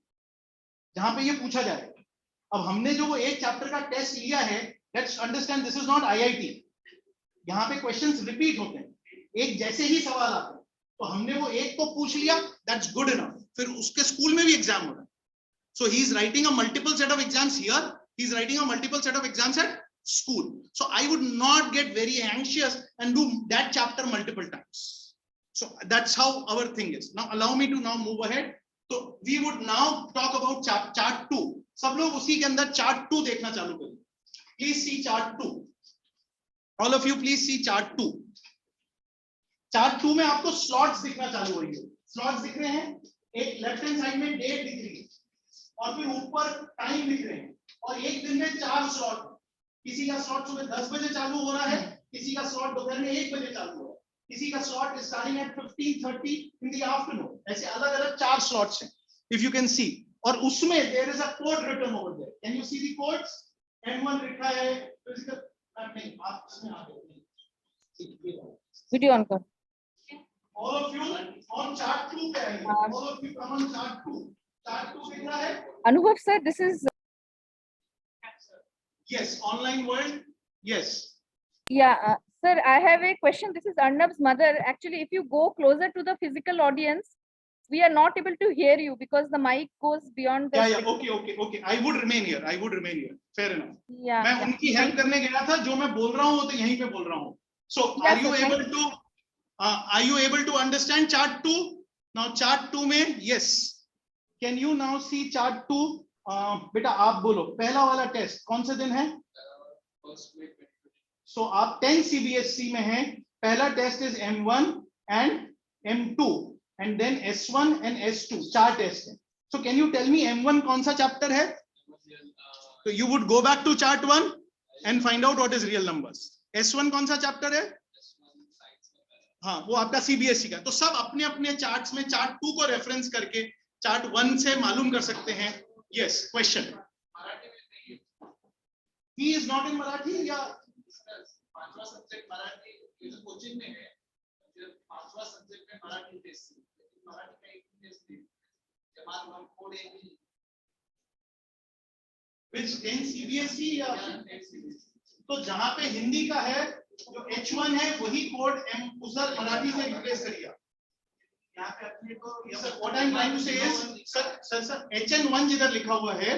जहां पे ये पूछा जाएगा. अब हमने जो वो एक चैप्टर का टेस्ट लिया है, let's understand this is not IIT. यहाँ पे क्वेश्चंस रिपीट होते हैं, एक जैसे ही सवाल आते हैं. तो हमने वो एक को पूछ लिया, दैट्स गुड इनफ. फिर उसके स्कूल में भी एग्जाम हो रहा है. So he is writing a multiple set of exams here. He is writing a multiple set of exams at school. So I would not get very anxious and do that chapter multiple times. So that's how our thing is. Now allow me to now move ahead. So we would now talk about chart 2. सब लोग उसी के अंदर chart 2 देखना चालू करें. Please see chart 2. All of you please see chart 2. Chart 2 में आपको slots दिखना चालू हो रही है. Slots दिख रहे हैं. एक लेफ्ट हैंड साइड में डेट दिख रही है और फिर ऊपर टाइम लिख रहे हैं. और एक दिन में 4 स्लॉट. किसी का स्लॉट सुबह 10 बजे चालू हो रहा है, किसी का स्लॉट दोपहर में 1 बजे चालू हो रहा है, किसी का slot starting at 15:30 in the afternoon. ऐसे अलग अलग 4 स्लॉट्स हैं, इफ यू कैन सी. और उसमें there is a code written over there. Can you see the codes? M1 लिखा है फिजिकल. नहीं, आप इसमें आ गए. वीडियो ऑन कर. All of you on chart 2 पे आइए. All of you come on chart 2. Chart 2 दिख रहा है? Anubhav sir, this is Yes, online world. Yes. yeah. Sir, I have a question. This is Arnab's mother. Actually, if you go closer to the physical audience, we are not able to hear you because the mic goes beyond the. Yeah. Okay. I would remain here. Fair enough. Yeah. मैं उनकी help करने गया था. जो मैं बोल रहा हूँ वो तो यहीं पे बोल रहा हूँ. So Yes, are you able to understand chart 2? Now chart 2 में yes. Can you now see chart 2? बेटा आप बोलो, पहला वाला टेस्ट कौन से दिन है? So आप 10 CBSE में हैं. पहला test is M1 and M2 and then S1 and S2. 4 test हैं. So can you tell me M1 कौन सा चैप्टर है? So you would go back to chart 1 and find out what is real numbers. S1 कौन सा chapter है? हाँ, वो आपका CBSE का. तो सब अपने अपने चार्ट्स में चार्ट 2 को रेफरेंस करके चार्ट 1 से मालूम कर सकते हैं. Yes, question. He is not in Marathi या पांचवा सब्जेक्ट मराठी ये जो कोचिंग में है, पांचवा सब्जेक्ट में मराठी टेस्ट. मराठी का एक टेस्ट है. जमात हम कोड एक which 10 CBSE या तो जहां पे हिंदी का है जो H1 है वही कोड उधर मराठी से रिप्लेस करिए. यहाँ पे अपने को what I'm trying to say is sir HN1 जिधर लिखा हुआ है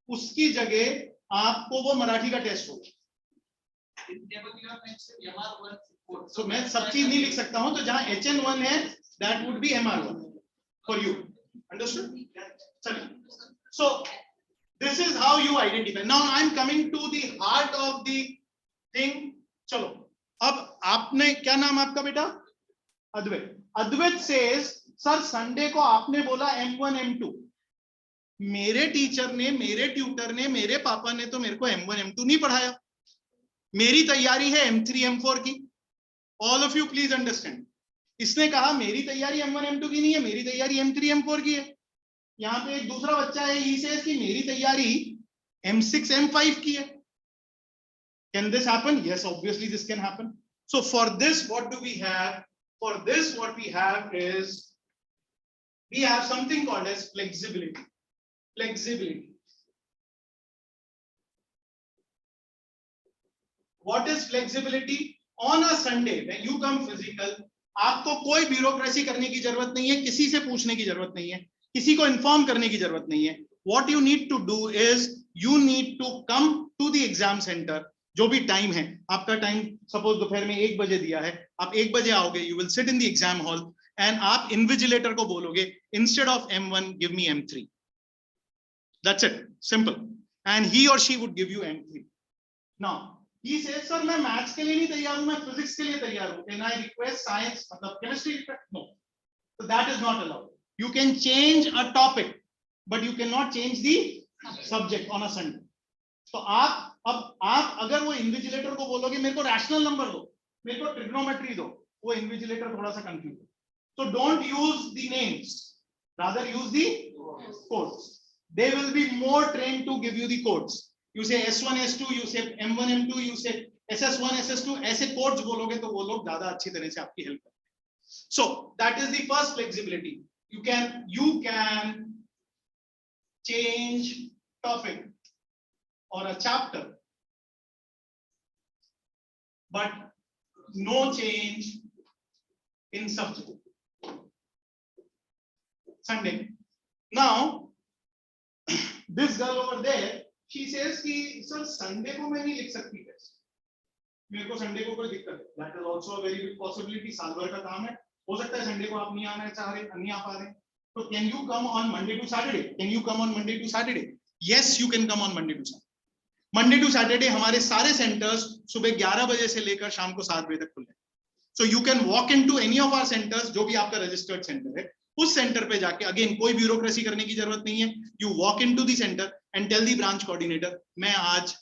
उसकी जगह आपको वो मराठी का टेस्ट होगा. So मैं सब चीज नहीं लिख सकता हूँ. तो जहाँ HN1 है that would be MR1 for you. Understood? चलिए. So this is how you identify. Now I'm coming to the heart of the thing. चलो अब आपने क्या नाम आपका बेटा? अद्वैत. अद्वैत says सर संडे को आपने बोला M1 M2. मेरे टीचर ने, मेरे ट्यूटर ने, मेरे पापा ने तो मेरे को M1 M2 नहीं पढ़ाया. मेरी तैयारी है M3 M4 की. All of you please understand. इसने कहा मेरी तैयारी M1 M2 की नहीं है, मेरी तैयारी M3 M4 की है. यहाँ पे एक दूसरा बच्चा है, he says कि मेरी तैयारी M6 M5 की है. Can this happen? Yes, obviously this can happen. So for this, what do we have? For this, what we have is, we have something called as flexibility. Flexibility. What is flexibility? On a Sunday, when you come physical, आपको कोई bureaucracy करने की जरूरत नहीं है, किसी से पूछने की जरूरत नहीं है, किसी को इन्फॉर्म करने की जरूरत नहीं है. What you need to do is you need to come to the exam center. जो भी टाइम है, आपका टाइम सपोज दोपहर में 1 बजे दिया है, आप 1 बजे आओगे, you will sit in the exam hall and आप इन्विजिलेटर को बोलोगे instead of M1 give me M3. That's it, simple. And he or she would give you M3. Now he says, sir, मैं मैथ्स के लिए नहीं तैयार हूं, मैं फिजिक्स के लिए तैयार हूं. Can I request science, मतलब chemistry request? No. So that is not allowed. You can change a topic, but you cannot change the subject on a Sunday. तो आप अगर वो इन्विजिलेटर को बोलोगे मेरे को रैशनल नंबर दो, मेरे को ट्रिग्नोमेट्री दो, वो इन्विजिलेटर थोड़ा सा कंफ्यूज है. So don't use the names, rather use the codes. They will be more trained to give you the codes. You say S1, S2, you say M1, M2, you say SS1, SS2, ऐसे codes बोलोगे तो वो लोग ज्यादा अच्छी तरह से आपकी हेल्प करेंगे. So that is the first flexibility. You can change topic or a chapter, but no change in subject. Sunday. Now, this girl over there, she says कि sir Sunday को मैं नहीं लिख सकती टेस्ट, मेरे को संडे को कोई दिक्कत है. That is also a very big possibility. साल भर का काम है, हो सकता है संडे को आप नहीं आना चाह रहे, नहीं आ पा रहे. तो can you come on Monday to Saturday? Can you come on Monday to Saturday? Yes, you can come on Monday to Saturday. Monday to Saturday हमारे सारे सेंटर्स सुबह 11 बजे से लेकर शाम को 7 बजे तक खुले. So you can walk into any of our centers, जो भी आपका रजिस्टर्ड सेंटर है, उस सेंटर पे जाके अगेन कोई ब्यूरोक्रेसी करने की जरूरत नहीं है. You walk into the centre and tell the branch coordinator, मैं आज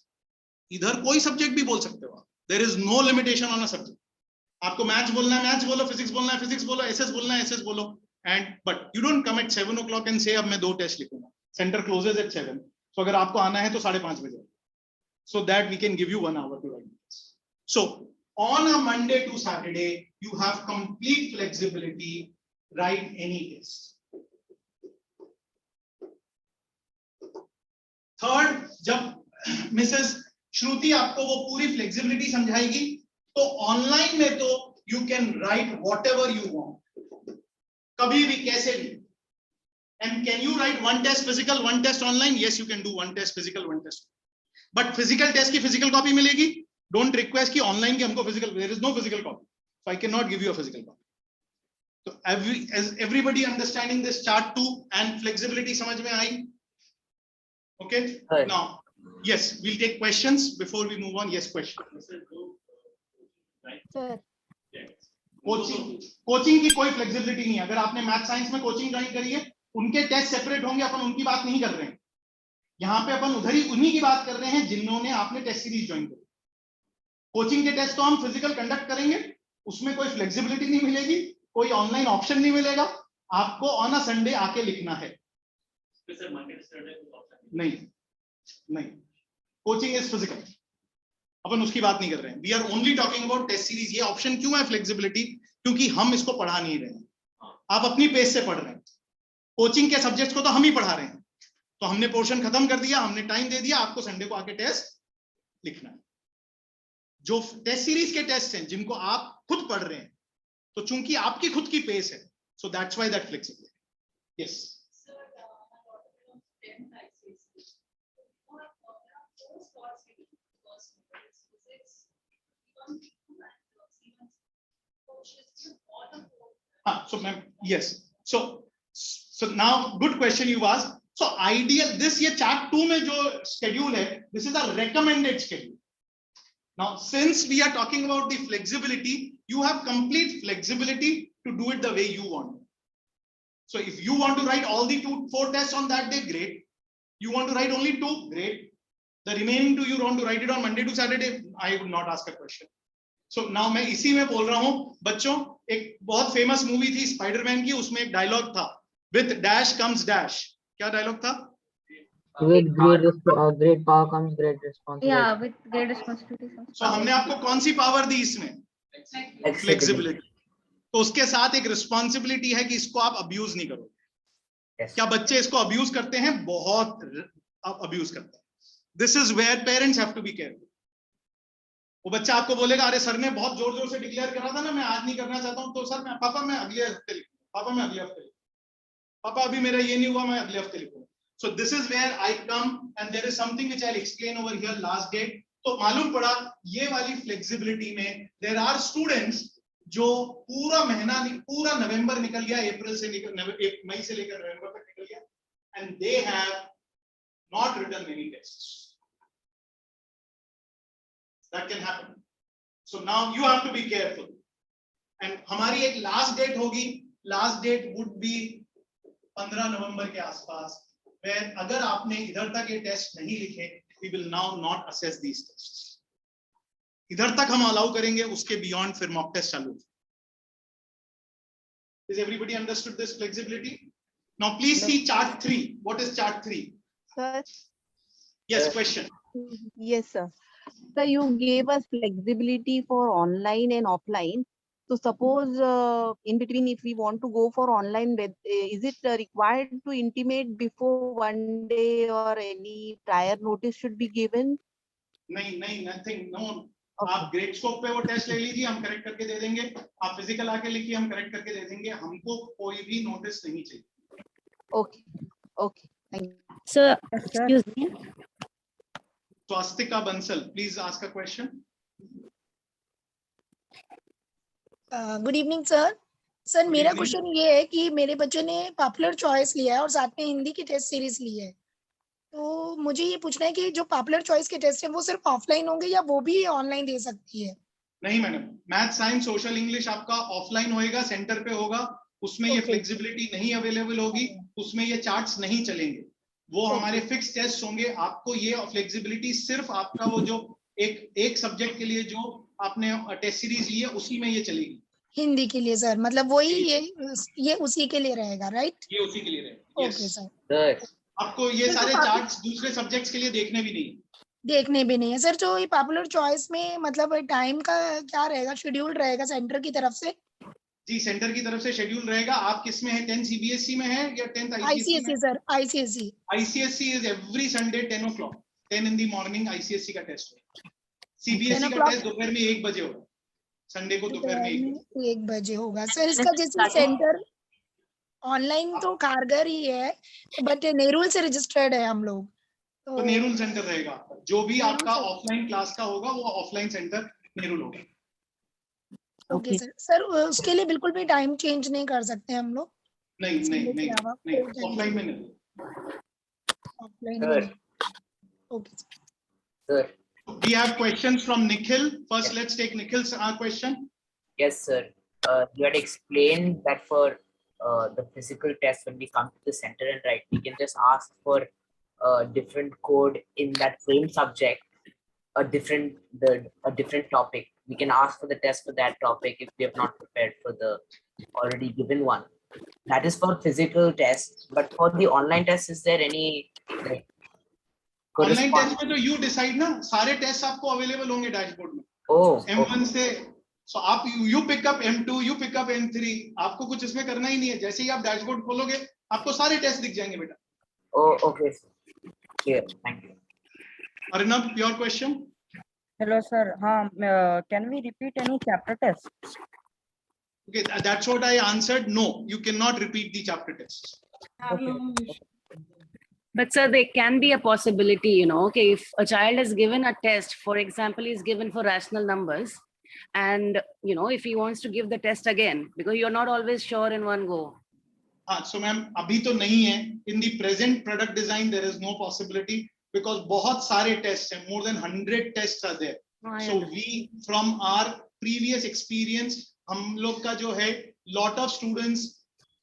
इधर कोई सब्जेक्ट भी बोल सकते हो आप. There is no limitation on a subject. आपको मैथ्स बोलना है मैथ्स बोलो, फिजिक्स बोलना है फिजिक्स बोलो, एसएस बोलना है एसएस बोलो. And but you don't come at 7 o'clock and से अब मैं 2 टेस्ट लिखूंगा. Centre closes eight 7. सो अगर आपको आना है तो 5:30 बजे, so that we can give you 1 hour to write this. So on a Monday to Saturday you have complete flexibility, write any test. Third, जब मिसेस श्रुति आपको वो पूरी फ्लेक्सिबिलिटी समझाएगी तो ऑनलाइन में तो you can write whatever you want, कभी भी कैसे भी. And can you write 1 test physical, 1 test online? Yes, you can do 1 test physical, 1 test. But physical test की physical copy मिलेगी. Don't request कि online की हमको physical. There is no physical copy, so I cannot give you a physical copy. So as everybody understanding this chart 2 and flexibility समझ में आई? Okay. Right. Now, yes, we'll take questions before we move on. Yes, question. Sir. Coaching की कोई flexibility नहीं है. अगर आपने math science में coaching join करी है, उनके टेस्ट सेपरेट होंगे, अपन उनकी बात नहीं कर रहे हैं. यहाँ पे अपन उधर ही उन्हीं की बात कर रहे हैं जिन्होंने आपने टेस्ट सीरीज ज्वाइन करी. कोचिंग के टेस्ट तो हम फिजिकल कंडक्ट करेंगे, उसमें कोई फ्लेक्सिबिलिटी नहीं मिलेगी, कोई ऑनलाइन ऑप्शन नहीं मिलेगा. आपको ऑन अ संडे आके लिखना है. नहीं नहीं, कोचिंग इज फिजिकल, अपन उसकी बात नहीं कर रहे हैं. We are only talking about test series. ये ऑप्शन क्यों है फ्लेक्सिबिलिटी? क्योंकि हम इसको पढ़ा नहीं रहे हैं, आप अपनी पेस से पढ़ रहे हैं. कोचिंग के सब्जेक्ट्स को तो हम ही पढ़ा रहे हैं, तो हमने पोर्शन खत्म कर दिया, हमने टाइम दे दिया, आपको संडे को आके टेस्ट लिखना है. जो टेस्ट सीरीज के टेस्ट हैं जिनको आप खुद पढ़ रहे हैं, तो चूंकि आपकी खुद की पेस है, so that's why that flexibility. Yes. Sir, my daughter belongs to 10th ICSE. Four spots given because it's physics, one, two, and even coaches all the four. So ma'am, yes. So now good question you asked. So ideal this ये chart 2 में जो schedule है, this is a recommended schedule. Now since we are talking about the flexibility, you have complete flexibility to do it the way you want. So if you want to write all the 4 tests on that day, great. You want to write only 2, great. The remaining 2 you want to write it on Monday to Saturday, I would not ask a question. So now मैं इसी में बोल रहा हूँ बच्चों, एक बहुत famous movie थी स्पाइडरमैन की, उसमें एक डायलॉग था, with dash comes dash. क्या डायलॉग था? With great power comes great responsibility. Yeah, with great responsibility. So हमने आपको कौन सी पावर दी इसमें? Flexibility. फ्लेक्सिबिलिटी। तो उसके साथ एक रिस्पॉन्सिबिलिटी है कि इसको आप अब्यूज नहीं करो। Yes. क्या बच्चे इसको अब्यूज करते हैं? बहुत अब्यूज करते हैं। This is where parents have to be careful. वो बच्चा आपको बोलेगा, अरे सर ने बहुत जोर जोर से डिक्लेयर करा था ना, मैं आज नहीं करना चाहता हूं, तो सर मैं पापा मैं अगले हफ्ते लिखूंगा, पापा मैं अगले हफ्ते लिखूंगा, पापा अभी मेरा ये नहीं हुआ, मैं अगले हफ्ते लिखूंगा। So this is where I come and there is something which I will explain over here, last date. तो मालूम पड़ा ये वाली फ्लेक्सिबिलिटी में देयर आर स्टूडेंट्स जो पूरा महीना पूरा नवंबर निकल गया, अप्रैल से मई से लेकर नवंबर तक निकल गया, and they have not written any tests. That can happen. So now you have to be careful. And हमारी एक लास्ट डेट होगी, लास्ट डेट would be 15 नवंबर के आसपास, where अगर आपने इधर तक ये टेस्ट नहीं लिखे, we will now not assess these tests. इधर तक हम अलाउ करेंगे, उसके बियॉन्ड फिर मॉक टेस्ट चालू। Is everybody understood this flexibility? Now please see chart 3. What is chart 3? Sir, Yes, question. yes, sir. So you gave us flexibility for online and offline. So suppose in between, if we want to go for online, is it required to intimate before 1 day or any prior notice should be given? नहीं, nothing, no. आप grade scope पे वो test ले लीजिए, हम correct करके दे देंगे। आप फिजिकल आके लिखिए, हम करेक्ट करके दे देंगे। हमको कोई भी नोटिस नहीं चाहिए। Okay, okay, thank you. Sir, excuse me. Swastika Bansal, please ask a question. Good evening sir. Sir Good मेरा evening. क्वेश्चन ये है कि मेरे बच्चे ने पॉपुलर चॉइस लिया है और साथ में हिंदी की टेस्ट सीरीज ली है, तो मुझे ये पूछना है कि जो पॉपुलर चॉइस के टेस्ट है वो सिर्फ ऑफलाइन होंगे या वो भी ऑनलाइन दे सकती है? नहीं madam, math, science, social, English आपका ऑफलाइन होएगा, सेंटर पे होगा, उसमें ये Okay. फ्लेक्सिबिलिटी नहीं अवेलेबल होगी, उसमें ये चार्ट्स नहीं चलेंगे, वो Okay. हमारे फिक्स टेस्ट होंगे। आपको ये फ्लेक्सिबिलिटी सिर्फ आपका वो जो एक सब्जेक्ट के लिए जो आपने टेस्ट सीरीज ली है उसी में ये चलेगी। हिंदी के लिए सर, मतलब वही ये उसी के लिए रहेगा, राइट? ये उसी के लिए रहेगा। Okay Yes. सर, Sir, आपको ये तो सारे आप- चार्ट्स दूसरे सब्जेक्ट्स के लिए देखने भी नहीं। देखने भी नहीं है सर। तो ये पॉपुलर चॉइस में मतलब टाइम का क्या रहेगा, शेड्यूल रहेगा सेंटर की तरफ से? जी, सेंटर की तरफ से शेड्यूल रहेगा। आप किस में है, 10 सीबीएसई में है या 10th ICSE में? ICSE sir, ICSE. ICSE is every Sunday 10 o'clock, 10 in the morning ICSE का टेस्ट होगा। सीबीएसई 10 का o'clock? टेस्ट दोपहर में 1 बजे होगा, संडे को दोपहर में 1 बजे। 1 बजे होगा सर। इसका जैसे सेंटर ऑनलाइन तो कारगर ही है, बट नेहरू से रजिस्टर्ड है हम लोग, तो नेहरू सेंटर रहेगा आपका, जो भी नेहरू आपका सेंटर। ऑफलाइन क्लास का होगा वो ऑफलाइन सेंटर नेहरू होगा। Okay sir. सर उसके लिए बिल्कुल भी टाइम चेंज नहीं कर सकते हम लोग? नहीं नहीं संडे के नहीं अलावा नहीं, कोई time ऑफलाइन में नहीं। Offline Sir. में? Okay sir, We have questions from Nikhil. First, let's take Nikhil's question. yes, sir. You had explained that for the physical test, when we come to the center and write, we can just ask for a different code in that same subject, a different topic. We can ask for the test for that topic if we have not prepared for the already given one. That is for physical tests, but for the online test, is there any like online corresponding? Test में तो you decide ना, सारे test आपको available होंगे dashboard में। Oh, M1 से सो आप you pick up M2, you pick up M3, आपको कुछ इसमें करना ही नहीं है। जैसे ही आप डैशबोर्ड खोलोगे आपको सारे टेस्ट दिख जाएंगे बेटा। oh, okay. Clear. Thank you. Arnab, your question. Hello, sir. Can we repeat any chapter test? Okay, that's what I answered. No, you cannot repeat the chapter tests. But sir, there can be a possibility, okay, if a child is given a test, for example, is given for rational numbers, and if he wants to give the test again, because you're not always sure in one go. हाँ, so ma'am अभी तो नहीं है। In the present product design there is no possibility because बहुत सारे tests हैं, more than 100 tests are there. No, I So understand. we from our previous experience, हम लोग का जो है lot of students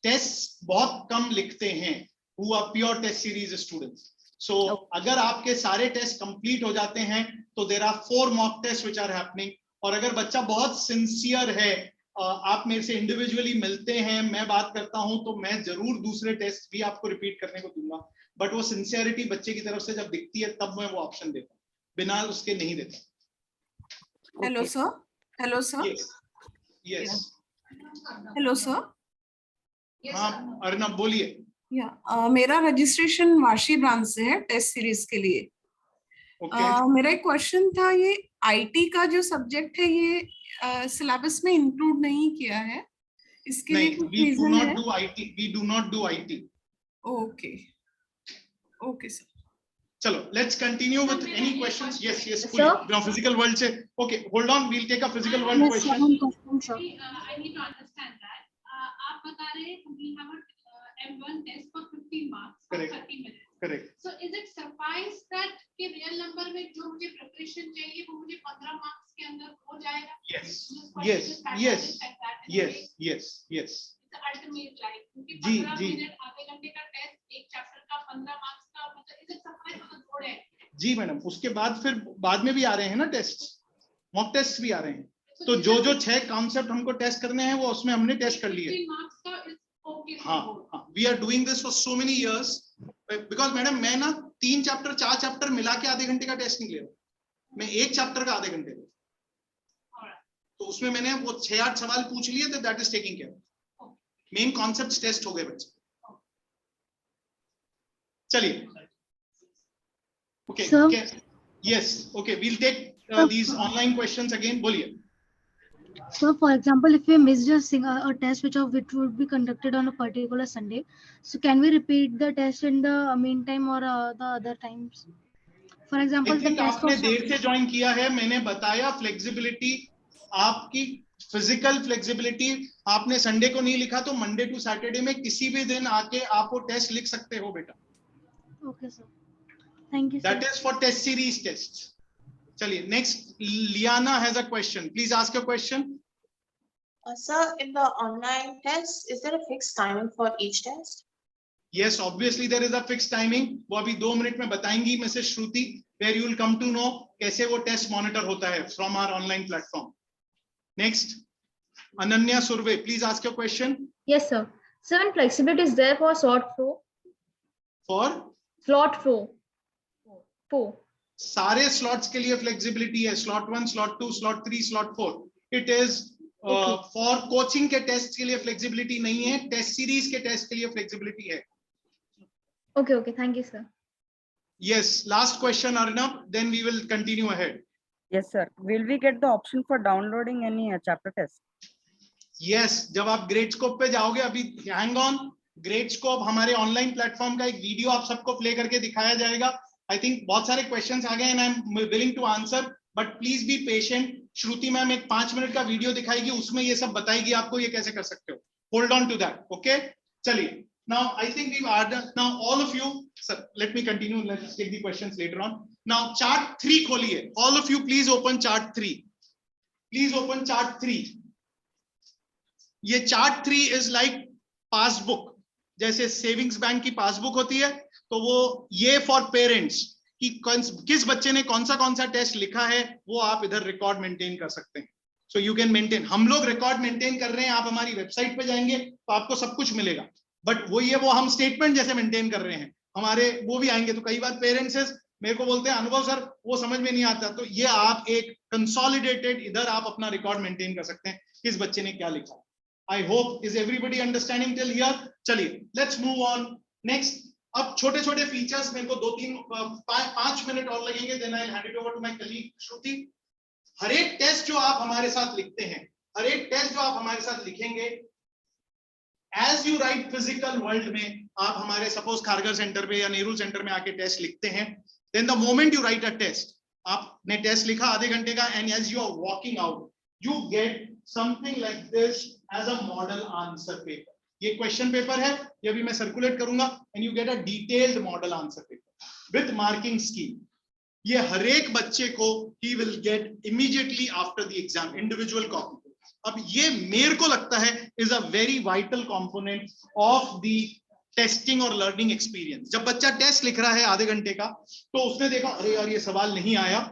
tests बहुत कम लिखते हैं who are pure test series students. So अगर आपके सारे टेस्ट कंप्लीट हो जाते हैं तो there are 4 mock tests which are happening. और अगर बच्चा बहुत सिंसियर है, आप मेरे से इंडिविजुअली मिलते हैं, मैं बात करता हूं, तो मैं जरूर दूसरे टेस्ट भी आपको रिपीट करने को दूंगा। बट वो सिंसियरिटी बच्चे की तरफ से जब दिखती है तब मैं वो ऑप्शन देता हूँ, बिना उसके नहीं देता। Hello, Okay. sir. Hello, sir. Yes. Yes. Hello, sir. हाँ अर्नब बोलिए. मेरा रजिस्ट्रेशन वाशी ब्रांच से है टेस्ट सीरीज के लिए. मेरा एक क्वेश्चन था, ये आईटी का जो सब्जेक्ट है ये सिलेबस में इंक्लूड नहीं किया है, इसके लिए कुछ रीजन है? We do not do IT. Okay, sir. चलो, let's continue with any questions. Yes, now physical world से. Okay, hold on, we'll take a physical world question. I need to understand that. आप बता रहे हैं we have a M1 test for 15 marks for 30 minutes. Correct. So is it suffice that कि real number में जो मुझे preparation चाहिए वो मुझे 15 marks के अंदर हो जाएगा? Yes. The ultimate like क्योंकि 15 मिनट आधे घंटे का टेस्ट एक चैप्टर का 15 मार्क्स का मतलब is it suffice for the board है? जी मैडम, उसके बाद फिर बाद में भी आ रहे हैं ना टेस्ट, मॉक टेस्ट भी आ रहे हैं. तो जो 6 कॉन्सेप्ट हमको टेस्ट करने हैं वो उसमें हमने टेस्ट कर लिए. हाँ, we are doing this for so many years because madam मैं ना 3 चैप्टर 4 चैप्टर मिला के आधे घंटे का टेस्ट नहीं ले रहा, मैं एक चैप्टर का आधे घंटे. तो उसमें मैंने वो 6-8 सवाल पूछ लिए थे, that is taking care. Main concepts test हो गए बच्चे. चलिए. Okay. Yes. Okay. We'll take these online questions again. बोलिए. So, for example, if we missed a test which would be conducted on a particular Sunday, so can we repeat the test in the meantime or the other times? For example, the test आपने देर से join किया है, मैंने बताया flexibility, आपकी physical flexibility. आपने Sunday को नहीं लिखा तो मंडे टू सैटरडे में किसी भी दिन आके आप वो टेस्ट लिख सकते हो बेटा. Okay, sir. Thank you, sir. That is for test series tests. चलिए, next Liana has a question. Please ask your question. Sir, in the online test, is there a fixed timing for each test? Yes, obviously there is a fixed timing. वो अभी 2 minute में बताएंगी Mrs. Shruti, where you will come to know कैसे वो test monitor होता है from our online platform. Next, Ananya Surve, please ask your question. Yes, sir. Sir, and flexibility is there for slot flow? For? Slot flow. सारे slots के लिए flexibility है. slot 1, slot 2, slot 3, slot 4. It is for coaching के test के लिए flexibility नहीं है, test series के टेस्ट के लिए फ्लेक्सिबिलिटी है. Okay. Thank you, sir. Yes, last question Arnab, then we will continue ahead. Yes, sir. Will we get the option for downloading any chapter test? Yes, जब आप ग्रेडस्कोप पे जाओगे, अभी हैंग ऑन, ग्रेडस्कोप हमारे ऑनलाइन प्लेटफॉर्म का एक video आप सबको प्ले करके दिखाया जाएगा. आई थिंक बहुत सारे क्वेश्चंस आ गए and I am willing to answer, but please be patient. Shruti ma'am एक 5 मिनट का वीडियो दिखाएगी, उसमें ये सब बताएगी आपको ये कैसे कर सकते हो. Hold on to that. Okay, चलिए. Now I think we've added, now all of you, sir, let me continue, let's take the questions later on. Now chart 3 खोलिए. All of you please open chart 3. Please open chart 3. ये chart 3 is like passbook. जैसे savings bank की passbook होती है, तो वो ये for parents कि किस बच्चे ने कौन सा टेस्ट लिखा है वो आप इधर रिकॉर्ड मेंटेन कर सकते हैं. So you can maintain. हम लोग रिकॉर्ड मेंटेन कर रहे हैं, आप हमारी वेबसाइट पे जाएंगे तो आपको सब कुछ मिलेगा, बट वो हम स्टेटमेंट जैसे मेंटेन कर रहे हैं. हमारे वो भी आएंगे तो कई बार पेरेंट्स मेरे को बोलते हैं अनुभव सर वो समझ में नहीं आता, तो ये आप एक कंसोलिडेटेड इधर आप अपना रिकॉर्ड मेंटेन कर सकते हैं किस बच्चे ने क्या लिखा. I hope is everybody understanding till here. चलिए, let's move on. Next, अब छोटे फीचर्स मेरे को 2-5 मिनट और लगेंगे, then I'll hand it over to my colleague श्रुति. हर एक टेस्ट जो आप हमारे साथ लिखते हैं, हर एक टेस्ट जो आप हमारे साथ लिखेंगे, as you write physical world में आप हमारे सपोज खारगर सेंटर पे या नेहरू सेंटर में आके टेस्ट लिखते हैं, then the moment you write a test, आपने टेस्ट लिखा आधे घंटे का, and as you are walking out, you get something like this as a model answer paper. ये क्वेश्चन पेपर है, ये भी मैं सर्कुलेट करूंगा, and you get a detailed model answer paper with marking scheme. ये हर एक बच्चे को he will get immediately after the exam, individual copy. अब ये मेरे को लगता है is a very vital component of the testing और learning experience. जब बच्चा टेस्ट लिख रहा है आधे घंटे का, तो उसने देखा अरे यार ये सवाल नहीं आया.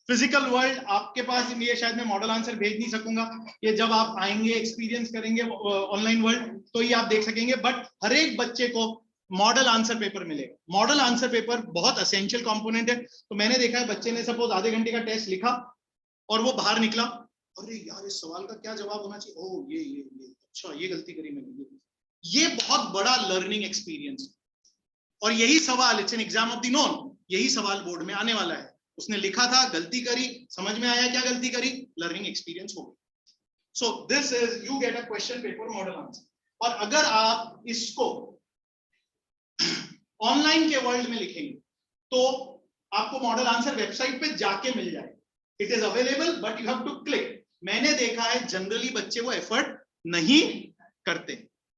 फिजिकल वर्ल्ड आपके पास ये शायद मैं मॉडल आंसर भेज नहीं सकूंगा, ये जब आप आएंगे एक्सपीरियंस करेंगे ऑनलाइन वर्ल्ड तो ये आप देख सकेंगे, बट हर एक बच्चे को मॉडल आंसर पेपर मिलेगा. मॉडल आंसर पेपर बहुत एसेंशियल कंपोनेंट है. तो मैंने देखा है बच्चे ने सपोज आधे घंटे का टेस्ट लिखा, और वो बाहर निकला, अरे यार इस सवाल का क्या जवाब होना चाहिए, ओह ये अच्छा ये गलती करी मैंने, ये बहुत बड़ा लर्निंग एक्सपीरियंस। और यही सवाल, it's an exam of the known, यही सवाल बोर्ड में आने वाला है। उसने लिखा था, गलती करी, समझ में आया क्या गलती करी, लर्निंग एक्सपीरियंस हो गई। सो this is, you get a question paper model answer. और अगर आप इसको ऑनलाइन के वर्ल्ड में लिखेंगे तो आपको मॉडल आंसर वेबसाइट पे जाके मिल जाए। It is available but you have to click. मैंने देखा है जनरली बच्चे वो एफर्ट नहीं करते,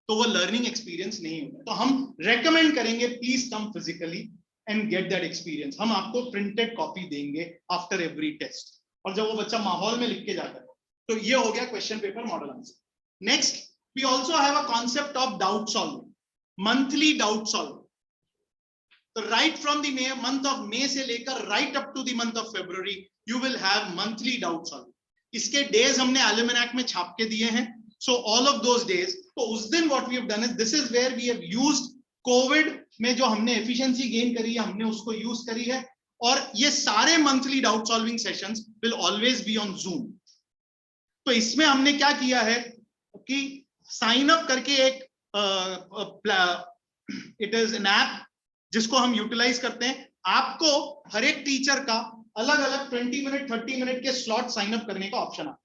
तो वो लर्निंग एक्सपीरियंस नहीं होता। तो हम रेकमेंड करेंगे please come physically and get that experience. हम आपको प्रिंटेड कॉपी देंगे आफ्टर एवरी टेस्ट, और जब वो बच्चा माहौल में लिख के जाता है। तो ये हो गया question paper model answer. Next, we also have a concept of doubt solving, monthly doubt solving. तो right from the month of May से लेकर right up to the month of February you will have monthly doubt solving. इसके days हमने almanac में छाप के दिए हैं। So all of those days, तो उस दिन what we have done is, this is where we have used COVID में जो हमने efficiency gain करी है, हमने उसको use करी है। और ये सारे monthly doubt solving sessions will always be on Zoom। तो इसमें हमने क्या किया है कि sign up करके एक it is an app जिसको हम utilize करते हैं। आपको हर एक टीचर का अलग अलग 20 मिनट 30 मिनट के स्लॉट साइन अप करने का ऑप्शन आता है।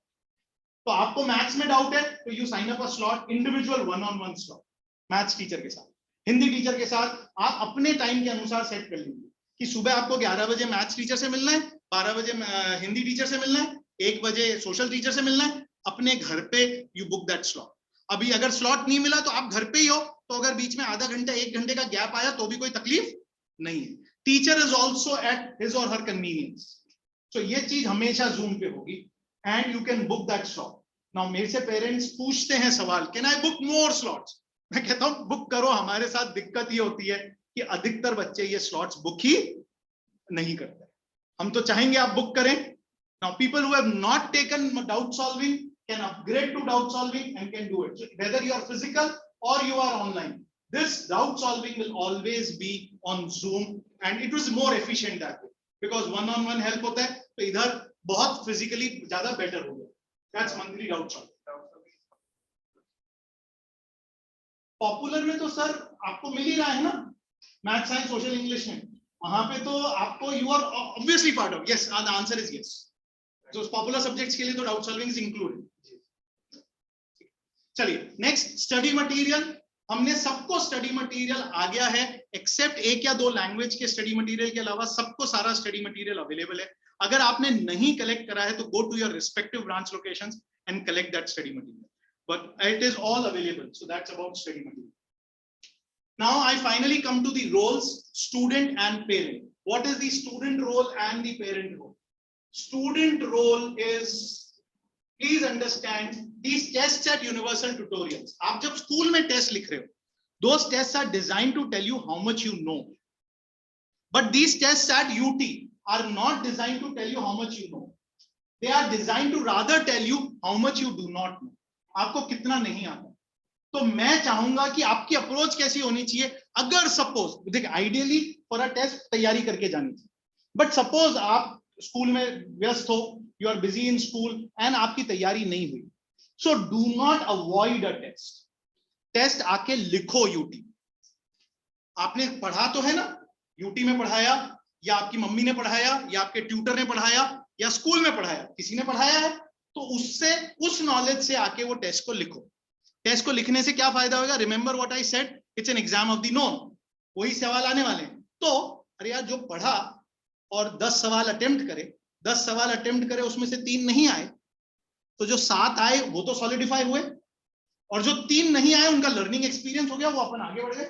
तो आपको मैथ्स में डाउट है तो you sign up a slot, individual 1-on-1 slot maths teacher के साथ, हिंदी टीचर के साथ आप अपने टाइम के अनुसार सेट कर लीजिए कि सुबह आपको 11 बजे मैथ्स टीचर से मिलना है, 12 बजे हिंदी टीचर से मिलना है, 1 बजे सोशल टीचर से मिलना है। अपने घर पे यू बुक दैट स्लॉट। अभी अगर स्लॉट नहीं मिला तो आप घर पे ही हो, तो अगर बीच में आधा घंटा 1 घंटे का गैप आया तो भी कोई तकलीफ नहीं है। Teacher is also at his और हर कन्वीनियंस। तो ये चीज हमेशा जूम पे होगी and you can book that slot. Now मेरे से पेरेंट्स पूछते हैं सवाल, can I book more slots? मैं कहता हूं बुक करो। हमारे साथ दिक्कत ये होती है कि अधिकतर बच्चे ये स्लॉट्स बुक ही नहीं करते। हम तो चाहेंगे आप बुक करें। Now people who have not taken doubt solving can upgrade to doubt solving and can do it. So whether you are physical or you are online, this doubt solving will always be on Zoom and it was more efficient that way because one-on-one help होता है। तो इधर बहुत physically ज्यादा better हो गया। That's monthly doubt solving. Popular में तो सर आपको मिल ही रहा है ना, मैथ साइंस सोशल इंग्लिश में, वहां पे तो आपको you are obviously part of. Yes, the answer is yes. जो पॉपुलर सब्जेक्ट्स के लिए तो डाउट सॉल्विंग इज इंक्लूडेड। चलिए नेक्स्ट, स्टडी मटेरियल। हमने सबको स्टडी मटेरियल आ गया है एक्सेप्ट 1 या 2 लैंग्वेज के स्टडी मटेरियल के अलावा सबको सारा स्टडी मटेरियल अवेलेबल है। अगर आपने नहीं कलेक्ट करा है तो go to your respective branch locations and collect that study material, but it is all available. So that's about study material. Now I finally come to the roles, student and parent. What is the student role and the parent role? Student role is, please understand, these tests at universal tutorials, आप जब school में test लिख रहे हो, those tests are designed to tell you how much you know, but these tests at UT are not designed to tell you how much you know. They are designed to rather tell you how much you do not know. आपको कितना नहीं आता। तो मैं चाहूंगा कि आपकी approach कैसी होनी चाहिए। अगर सपोज देखिए, आइडियली फॉर अ टेस्ट तैयारी करके जानी चाहिए, बट सपोज आप स्कूल में व्यस्त हो, you are busy in school and आपकी तैयारी नहीं हुई, so do not avoid a test. टेस्ट आके लिखो। यूटी आपने पढ़ा तो है ना, यूटी में पढ़ाया या आपकी मम्मी ने पढ़ाया या आपके ट्यूटर ने पढ़ाया या स्कूल में पढ़ाया, किसी ने पढ़ाया है, तो उससे उस नॉलेज से आके वो टेस्ट को लिखो। टेस्ट को लिखने से क्या फायदा होगा? Remember what I said, it's an exam of the known. वही सवाल आने वाले हैं। तो अरे यार, जो पढ़ा और 10 सवाल अटेम्प्ट करे, 10 सवाल अटेम्प्ट करे, उसमें से 3 नहीं आए, तो जो 7 आए वो तो सॉलिडिफाई हुए, और जो 3 नहीं आए उनका लर्निंग एक्सपीरियंस हो गया, वो अपन आगे बढ़ गए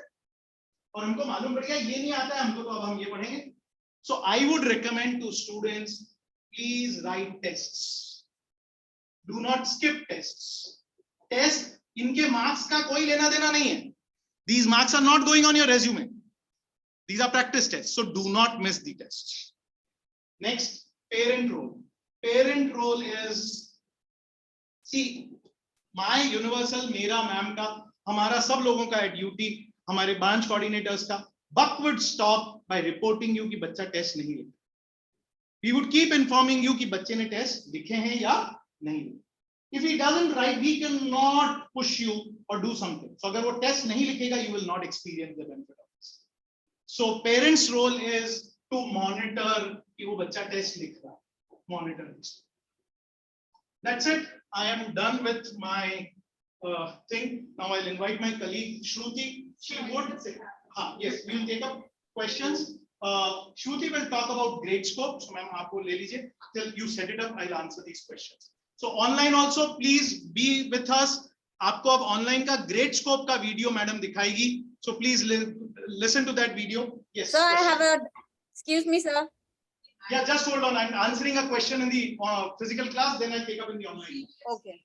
और हमको मालूम पड़ गया ये नहीं आता है हमको, तो अब हम ये पढ़ेंगे। So I would recommend to students, please write tests, do not skip tests. Test, इनके मार्क्स का कोई लेना देना नहीं है। These marks are not going on your resume, these are practice test, so do not miss the test. Next, parent role. Parent role is, see my universal, मेरा, ma'am का, हमारा सब लोगों का एट यूटी, हमारे ब्रांच कोऑर्डिनेटर्स का, buck would stop bye reporting you कि बच्चा टेस्ट नहीं लेता। We would keep informing you कि बच्चे ने टेस्ट लिखे हैं या नहीं. If he doesn't write, we cannot push you or do something. So अगर वो टेस्ट नहीं लिखेगा, you will not experience the benefit of this. So parents' role is to monitor कि वो बच्चा टेस्ट लिख रहा है. Monitor this. That's it. I am done with my thing. Now I'll invite my colleague Shruti. She would say, yes, we will take up questions. Shruti will talk about grade scope. So ma'am, aapko le lijiye. Till you set it up, I'll answer these questions. So online also, please be with us. आपको अब online का grade scope का video madam दिखाएगी. So please listen to that video. Yes. Sir, I have a, excuse me, sir. Yeah, just hold on. I'm answering a question in the physical class, then I'll take up in the online. Okay.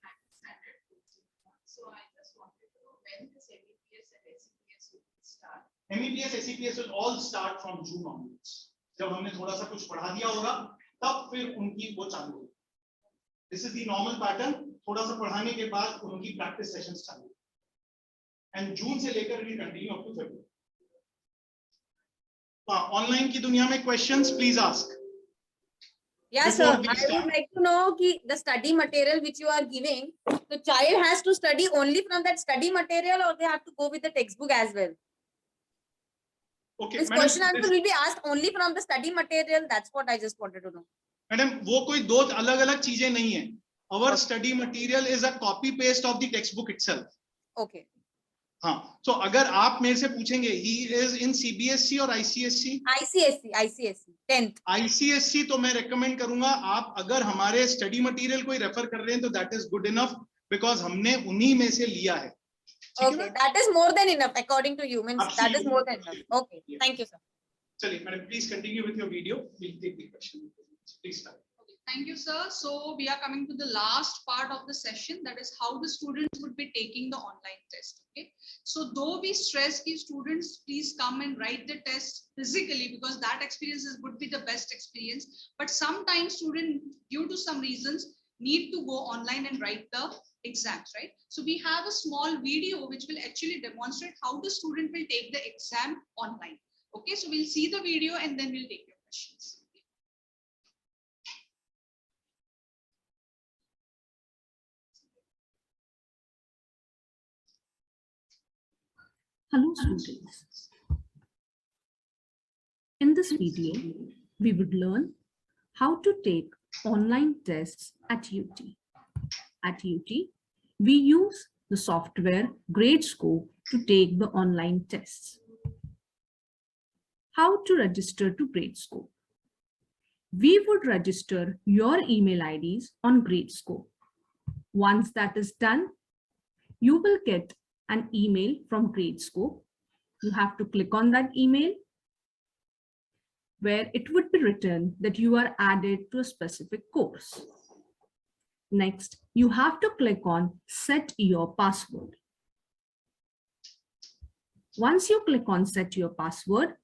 So I just wanted to know when this MEPS and SEPS will start. MEPS, SEPS will all start from June onwards. जब हमने थोड़ा सा कुछ पढ़ा दिया होगा, तब फिर उनकी वो चालू होगी. This is the normal pattern. थोड़ा सा पढ़ाने के बाद उनकी practice sessions चालू. And June से लेकर we continue up to February. Online की दुनिया में questions please ask. Yes, sir. I would like to know the study material which you are giving, the child has to study only from that study material or they have to go with the textbook as well? Okay. This question answer will be asked only from the study material. That's what I just wanted to know. Madam, वो कोई दो अलग-अलग चीजें नहीं है. Our study material is a copy paste of the textbook itself. Okay. हाँ, so अगर आप मेरे से पूछेंगे, he is in CBSE और ICSE? ICSE, 10th. ICSE तो मैं recommend करूँगा, आप अगर हमारे study material कोई refer कर रहे हैं तो that is good enough because हमने उन्हीं में से लिया है. Okay, that is more than enough according to you. Means that is more than enough. Okay, thank you, sir. चलिए, madam, please continue with your video. We'll take the question. Please start. Thank you, sir. So we are coming to the last part of the session, that is how the students would be taking the online test. Okay. So though we stress that students please come and write the test physically because that experience would be the best experience. But sometimes students, due to some reasons, need to go online and write the exams, right? So we have a small video which will actually demonstrate how the student will take the exam online. Okay, so we'll see the video and then we'll take your questions. Hello students. In this video, we would learn how to take online tests at UT. At UT, we use the software Gradescope to take the online tests. How to register to Gradescope? We would register your email IDs on Gradescope. Once that is done, you will get an email from Gradescope. You have to click on that email where it would be written that you are added to a specific course. Next, you have to click on Set Your Password. Once you click on Set Your Password,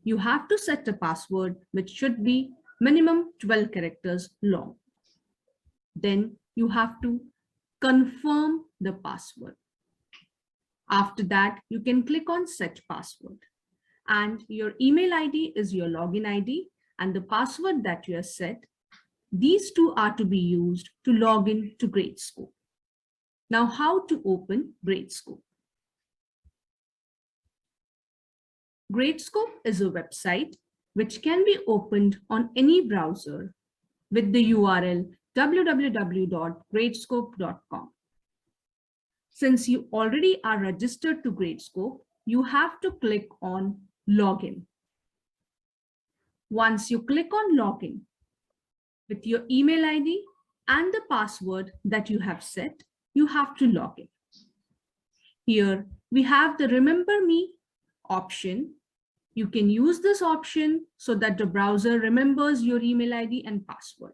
you have to set a password which should be minimum 12 characters long. Then you have to confirm the password. After that, you can click on Set Password. And your email ID is your login ID and the password that you have set. These two are to be used to log in to Gradescope. Now, how to open Gradescope? Gradescope is a website which can be opened on any browser with the URL www.gradescope.com. Since you already are registered to Gradescope, you have to click on Login. Once you click on Login with your email ID and the password that you have set, you have to log in. Here we have the Remember Me option. You can use this option so that the browser remembers your email ID and password.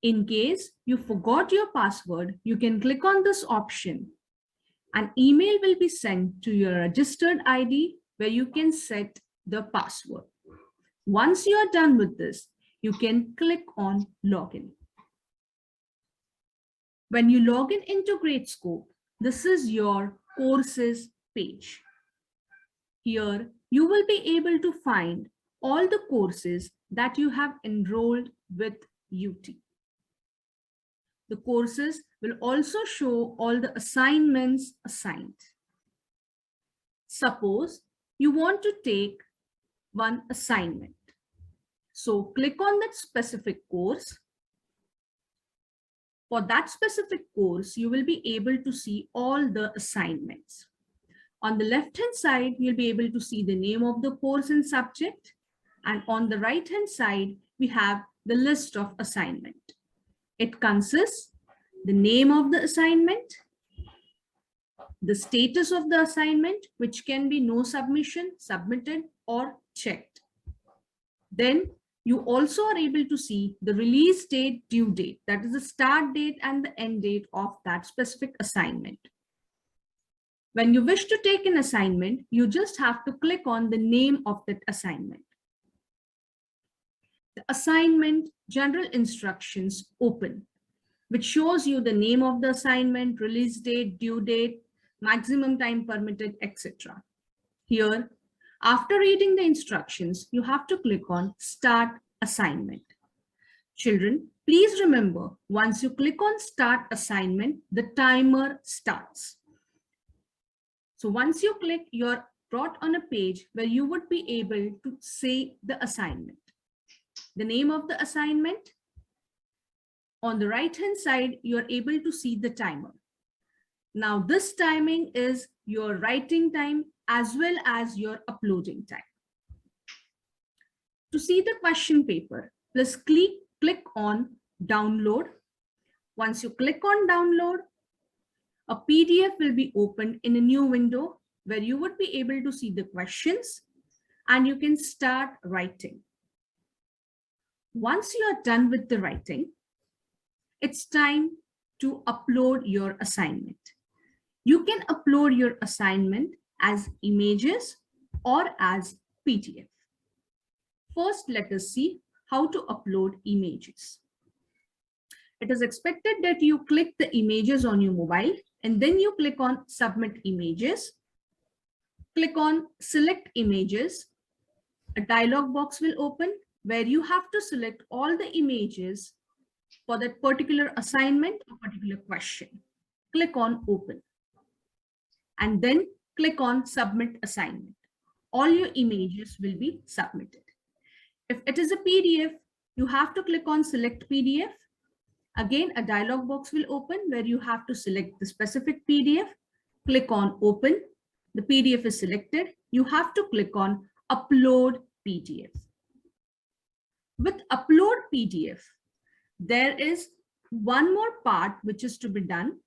In case you forgot your password, you can click on this option. An email will be sent to your registered ID where you can set the password. Once you are done with this, you can click on Login. When you log in into Gradescope, this is your courses page. Here, you will be able to find all the courses that you have enrolled with UT. The courses will also show all the assignments assigned. Suppose you want to take one assignment. So click on that specific course. For that specific course, you will be able to see all the assignments. On the left-hand side, you'll be able to see the name of the course and subject. And on the right-hand side, we have the list of assignment. It consists the name of the assignment, the status of the assignment, which can be no submission, submitted, or checked. Then you also are able to see the release date, due date, that is the start date and the end date of that specific assignment. When you wish to take an assignment, you just have to click on the name of that assignment. The assignment general instructions open, which shows you the name of the assignment, release date, due date, maximum time permitted, etc. Here, after reading the instructions, you have to click on Start Assignment. Children, please remember, once you click on Start Assignment, the timer starts. So once you click, you're brought on a page where you would be able to say the assignment. The name of the assignment. On the right-hand side, you're able to see the timer. Now this timing is your writing time as well as your uploading time. To see the question paper, please click on download. Once you click on download, a PDF will be opened in a new window where you would be able to see the questions and you can start writing. Once you are done with the writing, it's time to upload your assignment. You can upload your assignment as images or as PDF. First, let us see how to upload images. It is expected that you click the images on your mobile and then you click on Submit Images. Click on Select Images. A dialog box will open where you have to select all the images for that particular assignment or particular question. Click on Open. And then click on Submit Assignment. All your images will be submitted. If it is a PDF, you have to click on Select PDF. Again, a dialog box will open where you have to select the specific PDF. Click on Open. The PDF is selected. You have to click on Upload PDF. With Upload PDF, there is one more part which is to be done.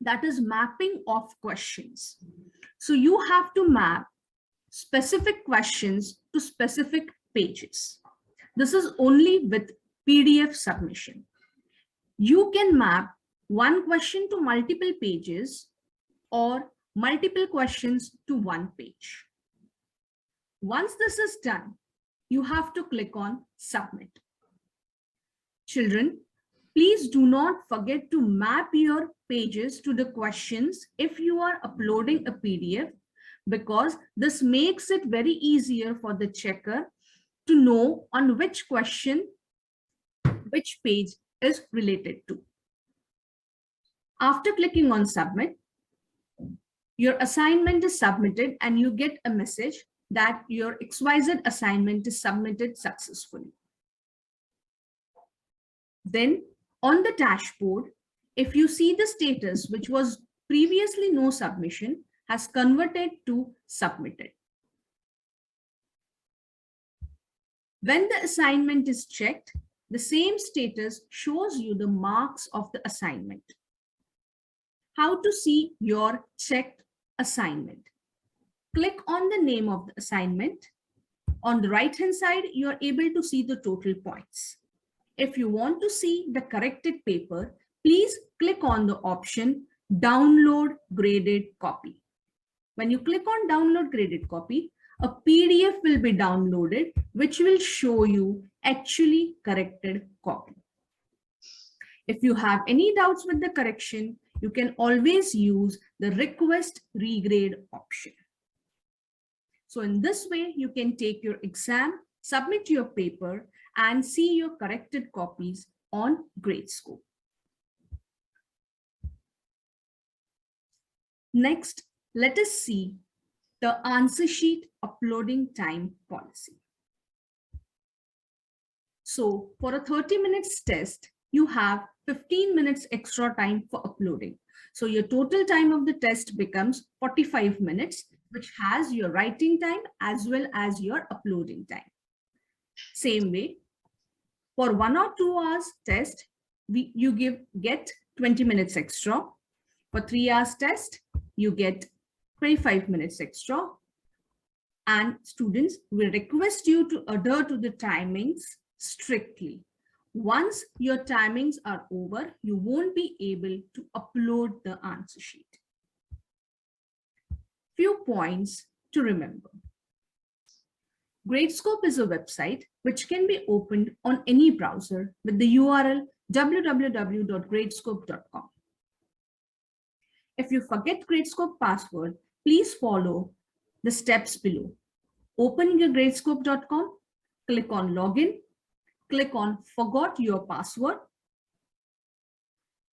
That is mapping of questions. So you have to map specific questions to specific pages. This is only with PDF submission. You can map one question to multiple pages or multiple questions to one page. Once this is done, you have to click on Submit. Children, please do not forget to map your pages to the questions if you are uploading a PDF, because this makes it very easier for the checker to know on which question, which page is related to. After clicking on Submit, your assignment is submitted and you get a message that your XYZ assignment is submitted successfully. Then on the dashboard, if you see the status, which was previously no submission, has converted to submitted. When the assignment is checked, the same status shows you the marks of the assignment. How to see your checked assignment? Click on the name of the assignment. On the right-hand side, you are able to see the total points. If you want to see the corrected paper, please click on the option Download Graded Copy. When you click on Download Graded Copy, a PDF will be downloaded, which will show you actually corrected copy. If you have any doubts with the correction, you can always use the Request Regrade option. So in this way, you can take your exam submit your paper, and see your corrected copies on Gradescope. Next, let us see the answer sheet uploading time policy. So for a 30 minutes test, you have 15 minutes extra time for uploading. So your total time of the test becomes 45 minutes, which has your writing time as well as your uploading time. Same way, for 1 or 2 hours test, you get 20 minutes extra. For 3 hours test, you get 25 minutes extra. And students, we request you to adhere to the timings strictly. Once your timings are over, you won't be able to upload the answer sheet. Few points to remember. Gradescope is a website which can be opened on any browser with the URL www.gradescope.com. If you forget Gradescope password, please follow the steps below. Open your gradescope.com, click on login, click on forgot your password.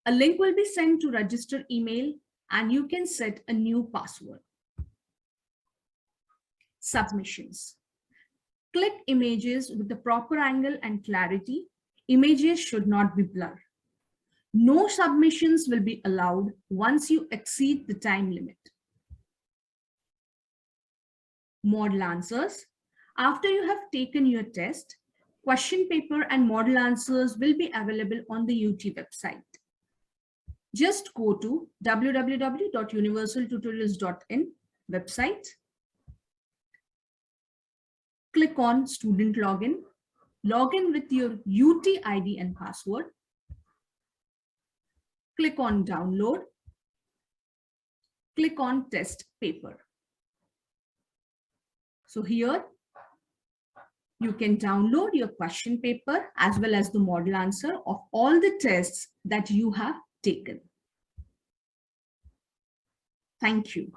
A link will be sent to register email and you can set a new password. Submissions. Click images with the proper angle and clarity. Images should not be blurred. No submissions will be allowed once you exceed the time limit. Model answers. After you have taken your test, question paper and model answers will be available on the UT website. Just go to www.universaltutorials.in website. Click on student login. Log in with your UT ID and password. Click on download. Click on test paper. So here you can download your question paper as well as the model answer of all the tests that you have taken. Thank you.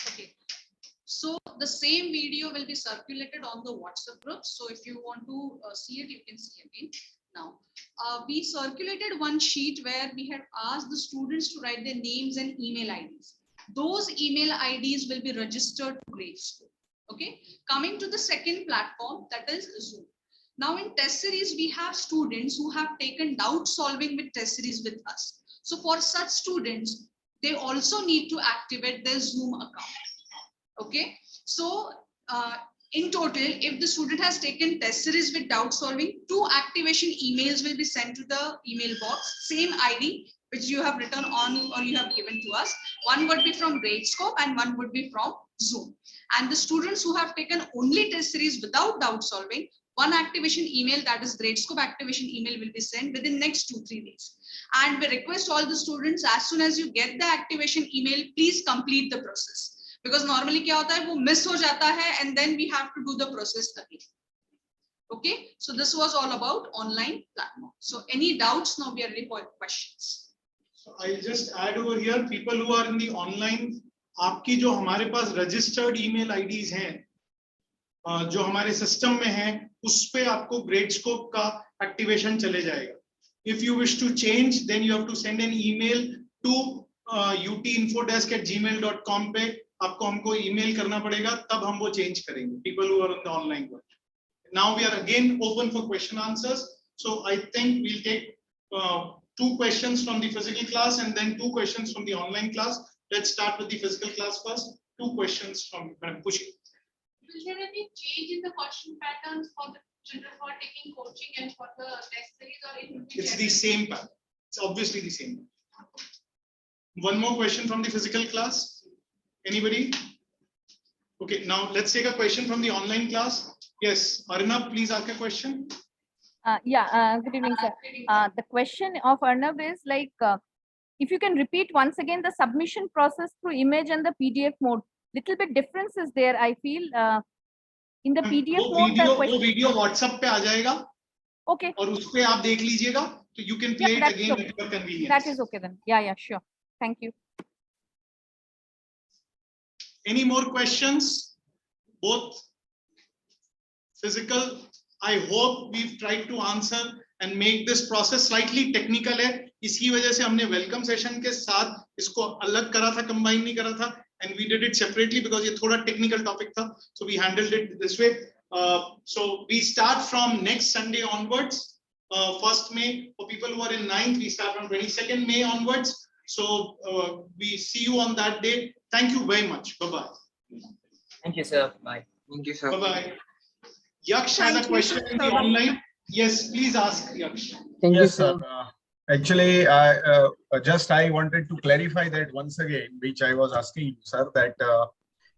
Okay. So the same video will be circulated on the WhatsApp group. So if you want to see it, you can see again. Now, we circulated one sheet where we had asked the students to write their names and email IDs. Those email IDs will be registered to Gradescope. Okay. Coming to the second platform, that is Zoom. Now in test series, we have students who have taken doubt solving with test series with us. So for such students, they also need to activate their Zoom account. Okay. So in total, if the student has taken test series with doubt solving, 2 activation emails will be sent to the email box, same ID which you have written on or you have given to us. One would be from Gradescope and one would be from Zoom. And the students who have taken only test series without doubt solving, 1 activation email, that is Gradescope activation email, will be sent within next 2-3 days. And we request all the students, as soon as you get the activation email, please complete the process. Because normally क्या होता है वो miss हो जाता है and then we have to do the process again. Okay, so this was all about online platform. So any doubts? Now we are ready for questions. So I'll just add over here, people who are in the online, आपकी जो हमारे पास registered email IDs हैं, जो हमारे system में हैं, उस पे आपको Gradescope का activation चले जाएगा. If you wish to change, then you have to send an email to utinfodesk@gmail.com पे आपको हमको email करना पड़ेगा, तब हम वो change करेंगे. People who are on the online one. Now we are again open for question answers. So I think we'll take 2 questions from the physical class and then 2 questions from the online class. Let's start with the physical class first. 2 questions from Madam Kushi. Will there any change in the question patterns for the children who are taking coaching and for the test series, or it will be It's the same pattern. It's obviously the same. One more question from the physical class. Anybody? Okay, now let's take a question from the online class. Yes, Arnab, please ask a question. Good evening, sir. The question of Arnab is like, if you can repeat once again the submission process through image and the PDF mode. Little bit difference is there, I feel. In the PDF mode, वो video WhatsApp पे आ जाएगा. Okay. और उस पे आप देख लीजिएगा, so you can play it again at your convenience. That is okay then. Yeah, sure. Thank you. Any more questions? Both physical. I hope we've tried to answer and make this process slightly technical है. इसकी वजह से हमने welcome session के साथ इसको अलग करा था, combine नहीं करा था, and we did it separately because ये थोड़ा technical topic था. So we handled it this way. So we start from next Sunday onwards. 1st May for people who are in 9th, we start from 22nd May onwards. So we see you on that day. Thank you very much. Bye-bye. Thank you, sir. Bye. Thank you, sir. Bye-bye. Yaksh has a question in the online. Yes, please ask, Yaksh. Yes, sir. Actually, I wanted to clarify that once again, which I was asking you, sir, that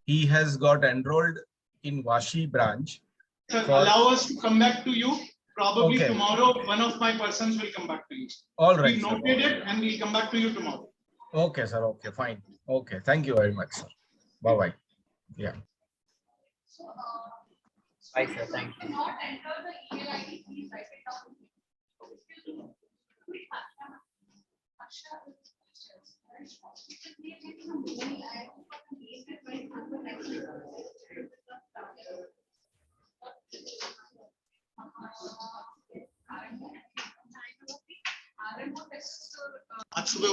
he has got enrolled in Vashi branch. Sir, allow us to come back to you. Probably Okay. tomorrow, one of my persons will come back to you. All right, We sir. noted it and we'll come back to you tomorrow. Okay, sir. Okay, fine. Okay, thank you very much, sir. Bye-bye. Yeah. Bye, sir. Thank you. Not enter the email ID, please write it down. आज सुबह